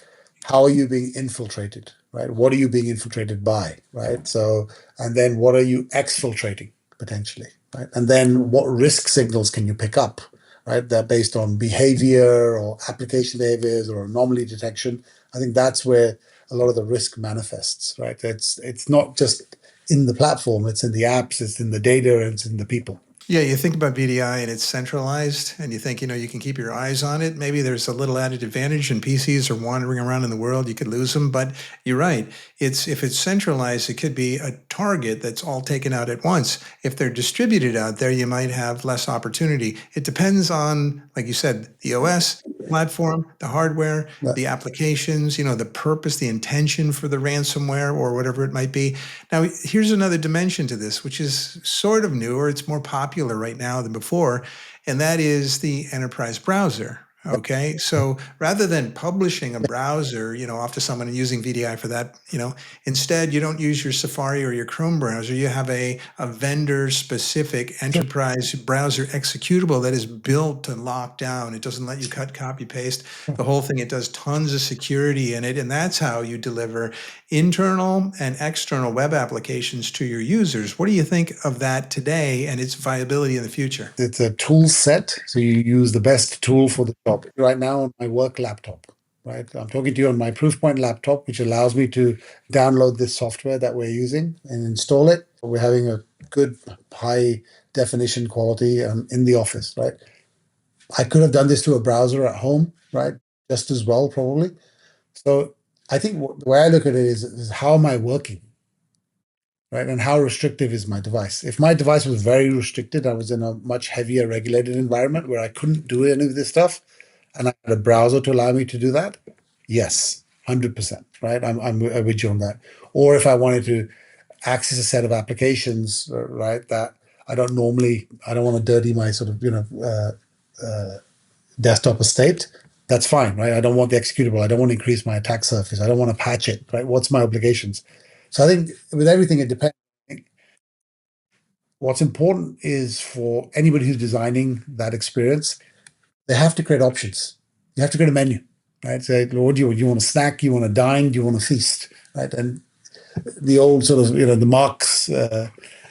how are you being infiltrated, right? What are you being infiltrated by, right? So, and then what are you exfiltrating potentially, right? And then what risk signals can you pick up, right? That based on behavior or application behaviors or anomaly detection. I think that's where a lot of the risk manifests, right? It's not just in the platform, it's in the apps, it's in the data, and it's in the people. Yeah, you think about VDI and it's centralized, and you think, you can keep your eyes on it. Maybe there's a little added advantage, and PCs are wandering around in the world. You could lose them, but you're right. If it's centralized, it could be a target that's all taken out at once. If they're distributed out there, you might have less opportunity. It depends on, like you said, the OS, platform, the hardware, Yeah. the applications, the purpose, the intention for the ransomware or whatever it might be. Now, here's another dimension to this, which is sort of new, or it's more popular right now than before, and that is the enterprise browser. Okay, so rather than publishing a browser, off to someone and using VDI for that, instead you don't use your Safari or your Chrome browser. You have a vendor-specific enterprise browser executable that is built to lock down. It doesn't let you cut, copy, paste the whole thing. It does tons of security in it, and that's how you deliver internal and external web applications to your users. What do you think of that today and its viability in the future? It's a tool set, so you use the best tool for the job. Right now on my work laptop, right? I'm talking to you on my Proofpoint laptop, which allows me to download this software that we're using and install it. We're having a good high definition quality in the office, right? I could have done this to a browser at home, right? Just as well, probably. So I think the way I look at it is how am I working, right? And how restrictive is my device? If my device was very restricted, I was in a much heavier regulated environment where I couldn't do any of this stuff, and I had a browser to allow me to do that, yes, 100%, right? I'm with you on that. Or if I wanted to access a set of applications, right, that I don't want to dirty my sort of, desktop estate, that's fine, right? I don't want the executable. I don't want to increase my attack surface. I don't want to patch it, right? What's my obligations? So I think with everything, it depends. What's important is for anybody who's designing that experience, they have to create options. You have to create a menu, right? Say, Lord, you want a snack? You want to dine? Do you want to feast? Right? And the old sort of, the Marx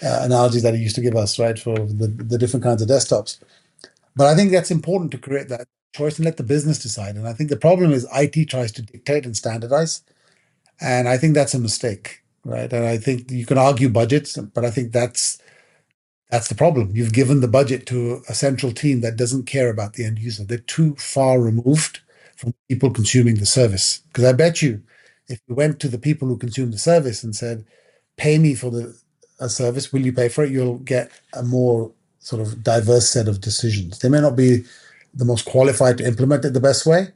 analogies that he used to give us, right, for the different kinds of desktops. But I think that's important to create that choice and let the business decide. And I think the problem is IT tries to dictate and standardize. And I think that's a mistake, right? And I think you can argue budgets, but I think that's the problem. You've given the budget to a central team that doesn't care about the end user. They're too far removed from people consuming the service. Because I bet you, if you went to the people who consume the service and said, "Pay me for a service, will you pay for it?" You'll get a more sort of diverse set of decisions. They may not be the most qualified to implement it the best way,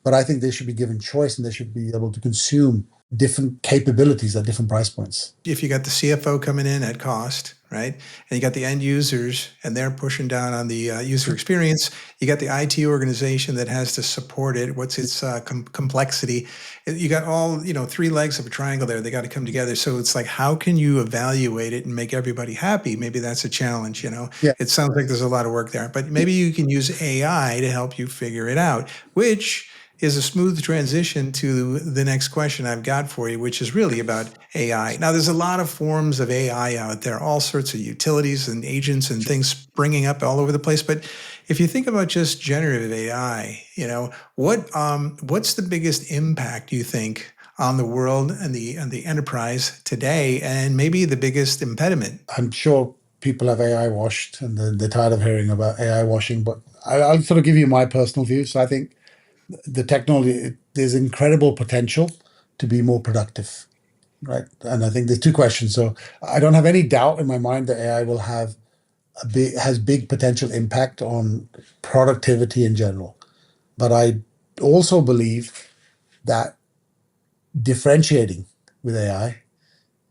but I think they should be given choice and they should be able to consume different capabilities at different price points. If you got the CFO coming in at cost, right, and you got the end users and they're pushing down on the user experience, you got the IT organization that has to support it. What's its complexity? You got all, three legs of a triangle there. They got to come together. So it's like, how can you evaluate it and make everybody happy? Maybe that's a challenge. Yeah. It sounds like there's a lot of work there, but maybe you can use AI to help you figure it out, which is a smooth transition to the next question I've got for you, which is really about AI. Now, there's a lot of forms of AI out there, all sorts of utilities and agents and things springing up all over the place. But if you think about just generative AI, what's the biggest impact you think on the world and the enterprise today, and maybe the biggest impediment? I'm sure people have AI washed and they're tired of hearing about AI washing, but I'll sort of give you my personal view. So I think the technology, there's incredible potential to be more productive, right? And I think there's two questions. So I don't have any doubt in my mind that AI will have has big potential impact on productivity in general. But I also believe that differentiating with AI,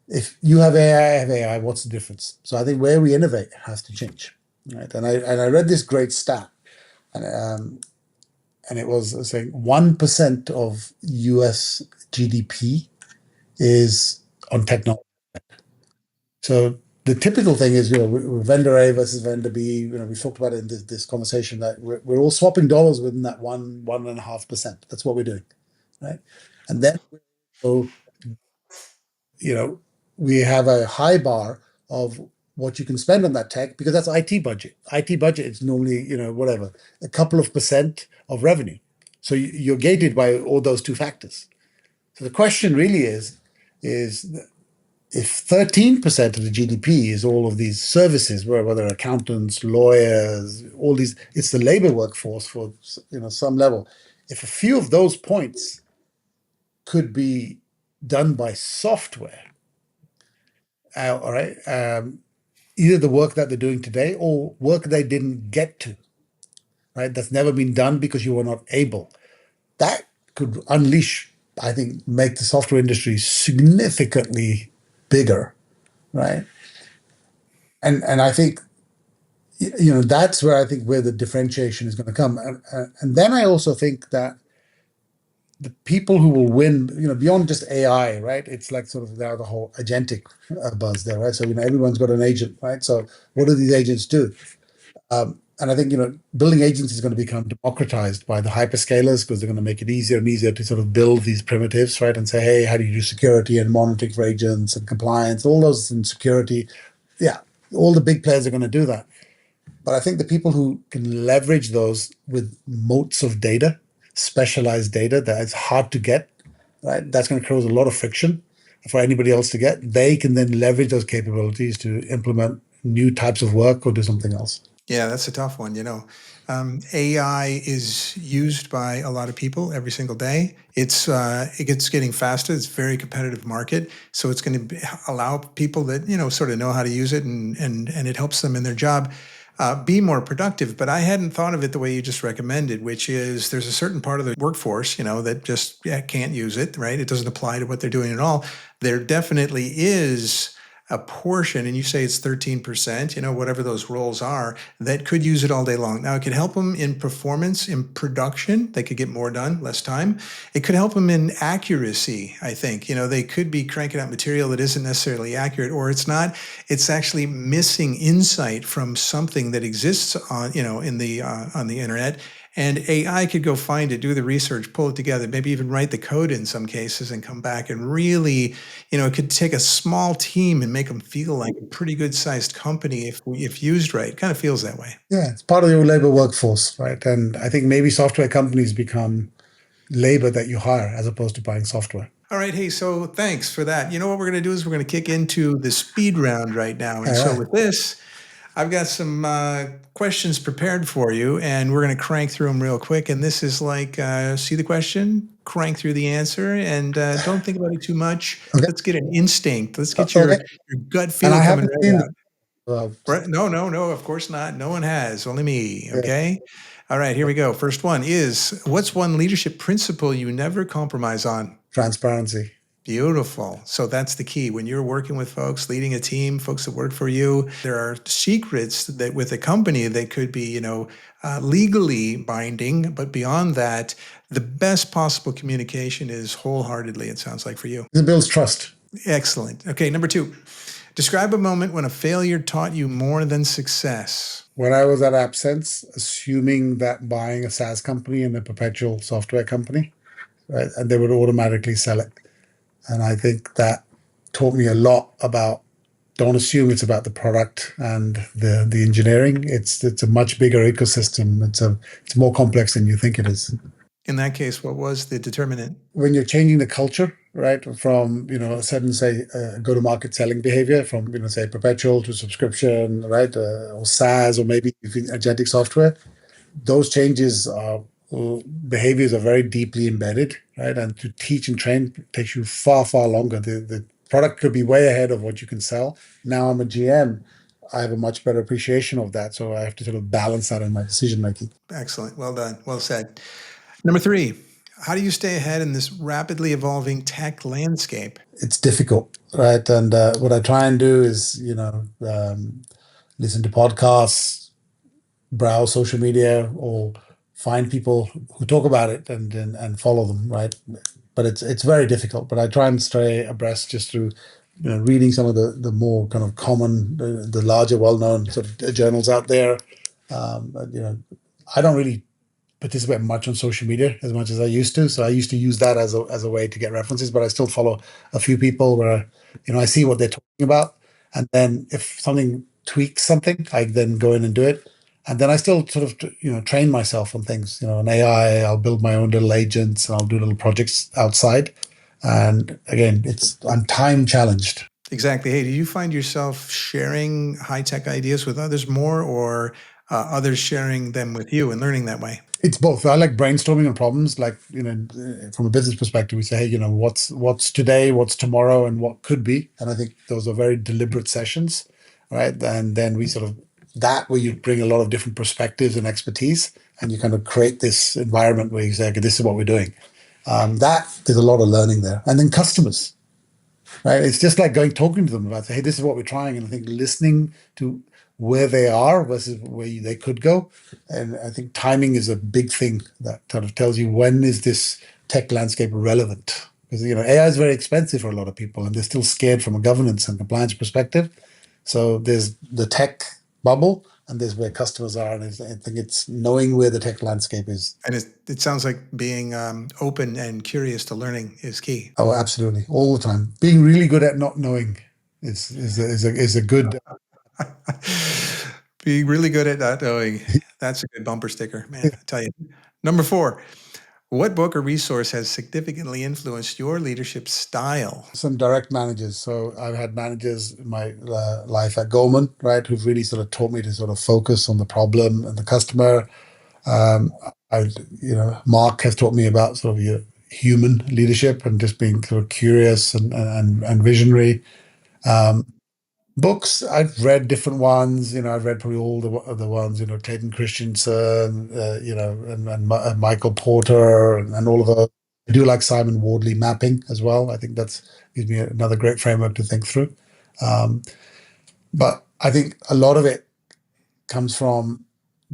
if you have AI, I have AI, what's the difference? So I think where we innovate has to change, right? And I read this great stat, and and it was saying 1% of US GDP is on technology. So the typical thing is, vendor A versus vendor B. We talked about it in this conversation that we're all swapping dollars within that 1.5%. That's what we're doing, right? And then, so, you know, we have a high bar of what you can spend on that tech because that's IT budget. IT budget is normally, whatever, a couple of percent of revenue. So you're gated by all those two factors. So the question really is if 13% of the GDP is all of these services, whether accountants, lawyers, all these, it's the labor workforce for some level. If a few of those points could be done by software, all right, either the work that they're doing today or work they didn't get to, right? That's never been done because you were not able. That could unleash, I think, make the software industry significantly bigger, right? And I think that's where I think where the differentiation is going to come, and then I also think that the people who will win, beyond just AI, right? It's like sort of now the whole agentic buzz there, right? So everyone's got an agent, right? So what do these agents do? And I think building agents is going to become democratized by the hyperscalers because they're going to make it easier and easier to sort of build these primitives, right? And say, hey, how do you do security and monitoring for agents and compliance, all those in security? Yeah, all the big players are going to do that. But I think the people who can leverage those with moats of data, specialized data that is hard to get, right? That's going to cause a lot of friction for anybody else to get. They can then leverage those capabilities to implement new types of work or do something else. Yeah, that's a tough one. AI is used by a lot of people every single day. It's getting faster. It's a very competitive market, so it's going to allow people that sort of know how to use it, and it helps them in their job be more productive. But I hadn't thought of it the way you just recommended, which is there's a certain part of the workforce, that just can't use it, right? It doesn't apply to what they're doing at all. There definitely is a portion, and you say it's 13%, whatever those roles are, that could use it all day long. Now, it could help them in performance, in production. They could get more done, less time. It could help them in accuracy, I think. They could be cranking out material that isn't necessarily accurate, or it's not. It's actually missing insight from something that exists on, in the on the internet. And AI could go find it, do the research, pull it together, maybe even write the code in some cases and come back and really, it could take a small team and make them feel like a pretty good sized company if used right. It kind of feels that way. Yeah, it's part of your labor workforce, right? And I think maybe software companies become labor that you hire as opposed to buying software. All right. Hey, so thanks for that. You know what we're going to do is we're going to kick into the speed round right now. And All so right. with this, I've got some questions prepared for you, and we're going to crank through them real quick. And this is like, see the question, crank through the answer, and don't think about it too much. Okay. Let's get an instinct. Let's get Okay. your gut And feel I coming haven't seen right out. Right? No, of course not. No one has, only me. yeah, Okay. All right, here we go. First one is, what's one leadership principle you never compromise on? transparency. Beautiful. So that's the key. When you're working with folks, leading a team, folks that work for you, there are secrets that with a company that could be, legally binding. But beyond that, the best possible communication is wholeheartedly, it sounds like for you. It builds trust. Excellent. Okay, number 2. Describe a moment when a failure taught you more than success. When I was at AppSense, assuming that buying a SaaS company and a perpetual software company, right, and they would automatically sell it. And I think that taught me a lot about don't assume it's about the product and the engineering. It's a much bigger ecosystem. It's more complex than you think it is. In that case, what was the determinant? When you're changing the culture, right, from a certain say go-to-market selling behavior, from say perpetual to subscription, right, or SaaS, or maybe even agentic software, those changes are behaviors are very deeply embedded, right? And to teach and train takes you far, far longer. The product could be way ahead of what you can sell. Now I'm a GM. I have a much better appreciation of that. So I have to sort of balance that in my decision making. Excellent. Well done. Well said. Number 3, how do you stay ahead in this rapidly evolving tech landscape? It's difficult, right? And what I try and do is, listen to podcasts, browse social media, or find people who talk about it and follow them, right? But it's very difficult. But I try and stay abreast just through reading some of the more kind of common, the larger, well-known sort of journals out there. I don't really participate much on social media as much as I used to. So I used to use that as a way to get references, but I still follow a few people where I see what they're talking about, and then if something tweaks something, I then go in and do it. And then I still sort of train myself on things. On AI, I'll build my own little agents and I'll do little projects outside. And again, I'm time challenged. Exactly. Hey, do you find yourself sharing high-tech ideas with others more, or others sharing them with you and learning that way? It's both. I like brainstorming on problems. Like from a business perspective, we say, hey, what's today, what's tomorrow, and what could be. And I think those are very deliberate sessions, right? And then we sort of where you bring a lot of different perspectives and expertise, and you kind of create this environment where you say, okay, this is what we're doing. There's a lot of learning there. And then customers, right? It's just like talking to them about, hey, this is what we're trying. And I think listening to where they are versus where they could go. And I think timing is a big thing that sort of tells you when is this tech landscape relevant. Because AI is very expensive for a lot of people, and they're still scared from a governance and compliance perspective. So there's the tech bubble, and there's where customers are. And I think it's knowing where the tech landscape is. And it sounds like being open and curious to learning is key. Oh, absolutely, all the time. Being really good at not knowing is a good. Being really good at not knowing. That's a good bumper sticker, man. I tell you. Number 4. What book or resource has significantly influenced your leadership style? Some direct managers. So I've had managers in my life at Goldman, right, who've really sort of taught me to sort of focus on the problem and the customer. I, Mark has taught me about sort of your human leadership and just being sort of curious and visionary. Books, I've read different ones. I've read probably all the ones. Clayton Christensen, and Michael Porter, and all of those. I do like Simon Wardley mapping as well. I think that's gives me another great framework to think through. Um, but I think a lot of it comes from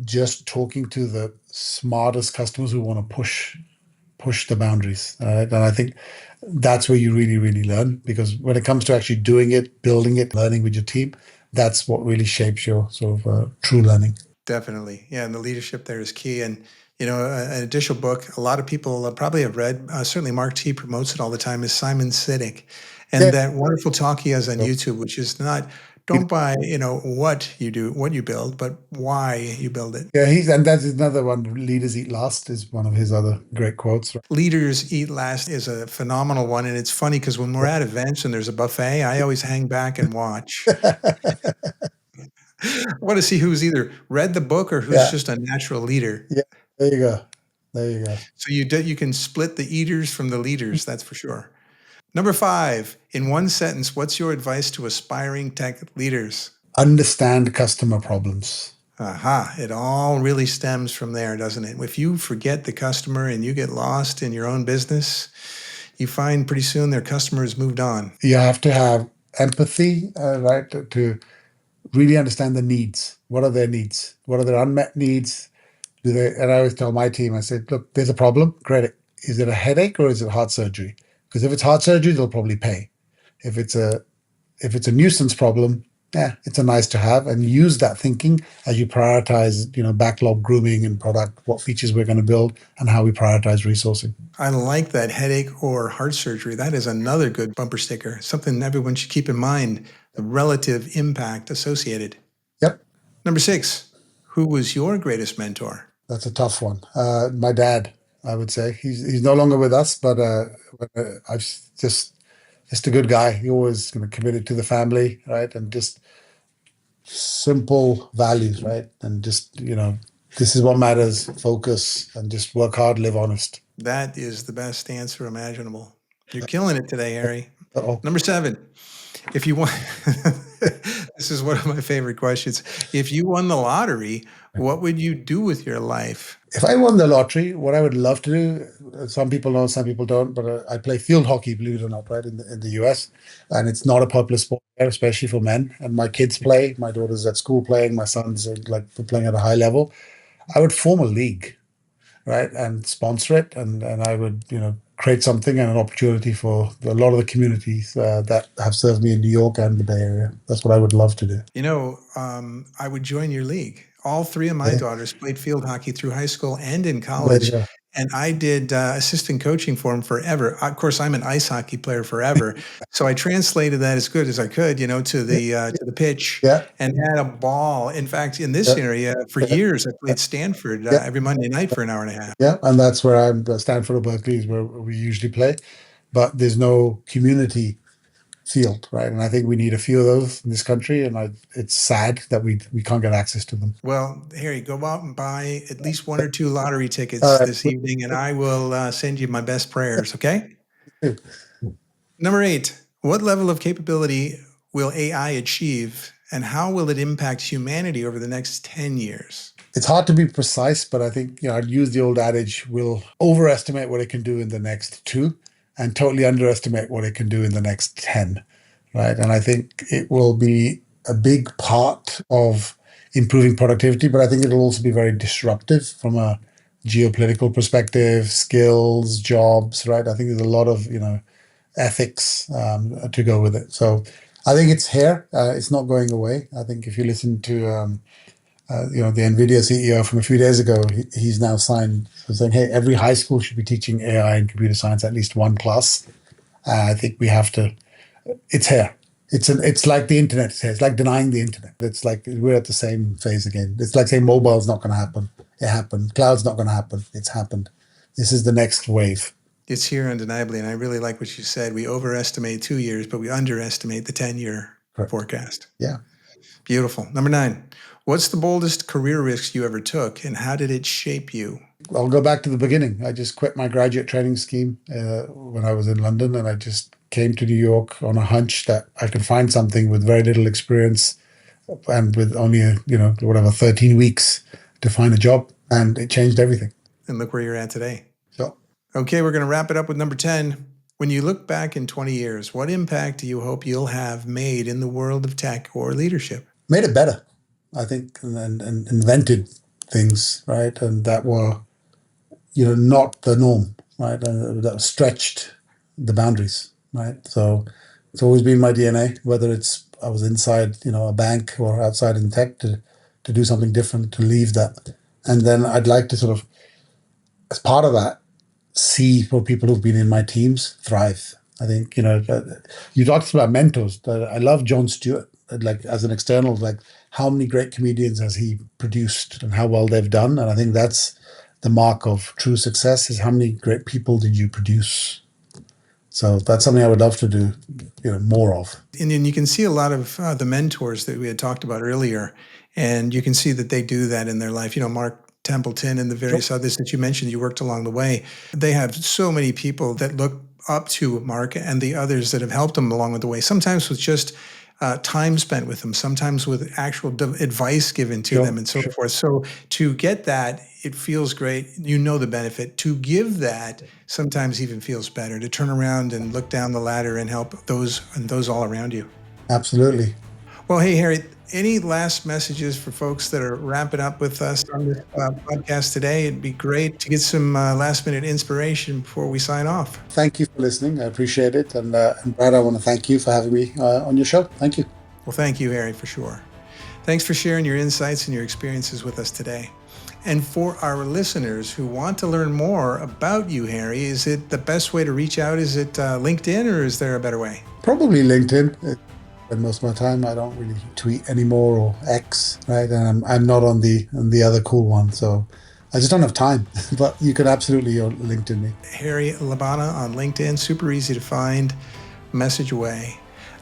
just talking to the smartest customers who want to push the boundaries. And I think that's where you really, really learn, because when it comes to actually doing it, building it, learning with your team, that's what really shapes your sort of true learning. Definitely. Yeah. And the leadership there is key. And, an additional book a lot of people probably have read, certainly Mark T promotes it all the time, is Simon Sinek. And Yeah. that wonderful talk he has on So, YouTube, which is not, don't buy, what you do, what you build, but why you build it. yeah, and that's another one. Leaders eat last is one of his other great quotes. Right? Leaders eat last is a phenomenal one. And it's funny because when we're at events and there's a buffet, I always hang back and watch. I want to see who's either read the book or who's Yeah, just a natural leader. yeah. There you go. There you go. So you can split the eaters from the leaders, that's for sure. Number 5, in one sentence, what's your advice to aspiring tech leaders? Understand customer problems. Aha, it all really stems from there, doesn't it? If you forget the customer and you get lost in your own business, you find pretty soon their customer has moved on. You have to have empathy, right, to really understand the needs. What are their needs? What are their unmet needs? Do they? And I always tell my team, I said, look, there's a problem. Great. Is it a headache or is it heart surgery? Because if it's heart surgery, they'll probably pay. If it's a nuisance problem, yeah, it's a nice to have, and use that thinking as you prioritize, backlog grooming and product, what features we're going to build, and how we prioritize resourcing. I like that, headache or heart surgery. That is another good bumper sticker, something everyone should keep in mind, the relative impact associated. Yep, Number 6, who was your greatest mentor? that's a tough one. My dad, I would say, he's no longer with us, but I've just a good guy. He always committed to the family, right, and just simple values, right, and just this is what matters. Focus and just work hard, live honest. That is the best answer imaginable. You're killing it today, Harry. Uh-oh. Number 7, if you want, this is one of my favorite questions. If you won the lottery, what would you do with your life? If I won the lottery, what I would love to do, some people know, some people don't, but I play field hockey, believe it or not, right, in the US. And it's not a popular sport there, especially for men. And my kids play, my daughter's at school playing, my son's like playing at a high level. I would form a league, right, and sponsor it. And I would, create something and an opportunity for a lot of the communities that have served me in New York and the Bay Area. That's what I would love to do. I would join your league. All 3 of my Yeah. daughters played field hockey through high school and in There you college. go. And I did assistant coaching for them forever. Of course, I'm an ice hockey player forever, so I translated that as good as I could, to the pitch, Yeah. and had a ball. In fact, in this Yeah. area for years, I played Stanford Yeah. every Monday night for an hour and a half. Yeah, and that's where I'm. Stanford or Berkeley is where we usually play, but there's no community field, right? And I think we need a few of those in this country, and it's sad that we can't get access to them. Well, Harry, go out and buy at least 1 or 2 lottery All tickets right. this evening, and I will send you my best prayers. Okay. Number 8, what level of capability will AI achieve, and how will it impact humanity over the next 10 years? It's hard to be precise, but I think I'd use the old adage: we'll overestimate what it can do in the next 2, and totally underestimate what it can do in the next 10, right? And I think it will be a big part of improving productivity, but I think it'll also be very disruptive from a geopolitical perspective, skills, jobs, right? I think there's a lot of ethics to go with it. So I think it's here. It's not going away. I think if you listen to the NVIDIA CEO from a few days ago, he's now signed saying, hey, every high school should be teaching AI and computer science, at least one class. I think we have to, it's here. It's like the internet is here. It's like denying the internet. It's like we're at the same phase again. It's like saying mobile's not going to happen. It happened. Cloud's not going to happen. It's happened. This is the next wave. It's here undeniably, and I really like what you said. We overestimate 2 years, but we underestimate the 10-year Correct. forecast. Yeah. Beautiful. Number 9, What's the boldest career risk you ever took, and how did it shape you? I'll go back to the beginning. I just quit my graduate training scheme when I was in London, and I just came to New York on a hunch that I could find something with very little experience and with only, 13 weeks to find a job. And it changed everything. And look where you're at today. So, okay, we're going to wrap it up with number 10. When you look back in 20 years, what impact do you hope you'll have made in the world of tech or leadership? Made it better, I think, and invented things, right? And that were, not the norm, right? That stretched the boundaries, right? So it's always been my DNA, whether it's I was inside, a bank or outside in tech to do something different, to leave that. And then I'd like to sort of, as part of that, see for people who've been in my teams thrive. I think, you talked about mentors. I love Jon Stewart, like as an external, like how many great comedians has he produced and how well they've done. And I think that's the mark of true success, is how many great people did you produce? So that's something I would love to do, more of. And you can see a lot of the mentors that we had talked about earlier, and you can see that they do that in their life. Mark Templeton and the various others that you mentioned you worked along the way. They have so many people that look up to Mark and the others that have helped them along the way, sometimes with just time spent with them, sometimes with actual advice given to them and so forth. So to get that, it feels great. The benefit. To give that sometimes even feels better, to turn around and look down the ladder and help those all around you. Absolutely. Well, hey, Harry, any last messages for folks that are wrapping up with us on this podcast today? It'd be great to get some last-minute inspiration before we sign off. Thank you for listening. I appreciate it. And Brad, I want to thank you for having me on your show. Thank you. Well, thank you, Harry, for sure. Thanks for sharing your insights and your experiences with us today. And for our listeners who want to learn more about you, Harry, is it the best way to reach out? Is it LinkedIn, or is there a better way? Probably LinkedIn. And most of my time, I don't really tweet anymore, or X, right? And I'm not on the other cool one, so I just don't have time. But you can absolutely LinkedIn me. Harry Labana on LinkedIn, super easy to find. Message away.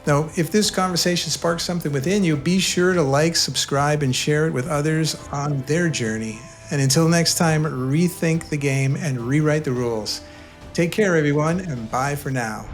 Now, if this conversation sparks something within you, be sure to like, subscribe, and share it with others on their journey. And until next time, rethink the game and rewrite the rules. Take care, everyone, and bye for now.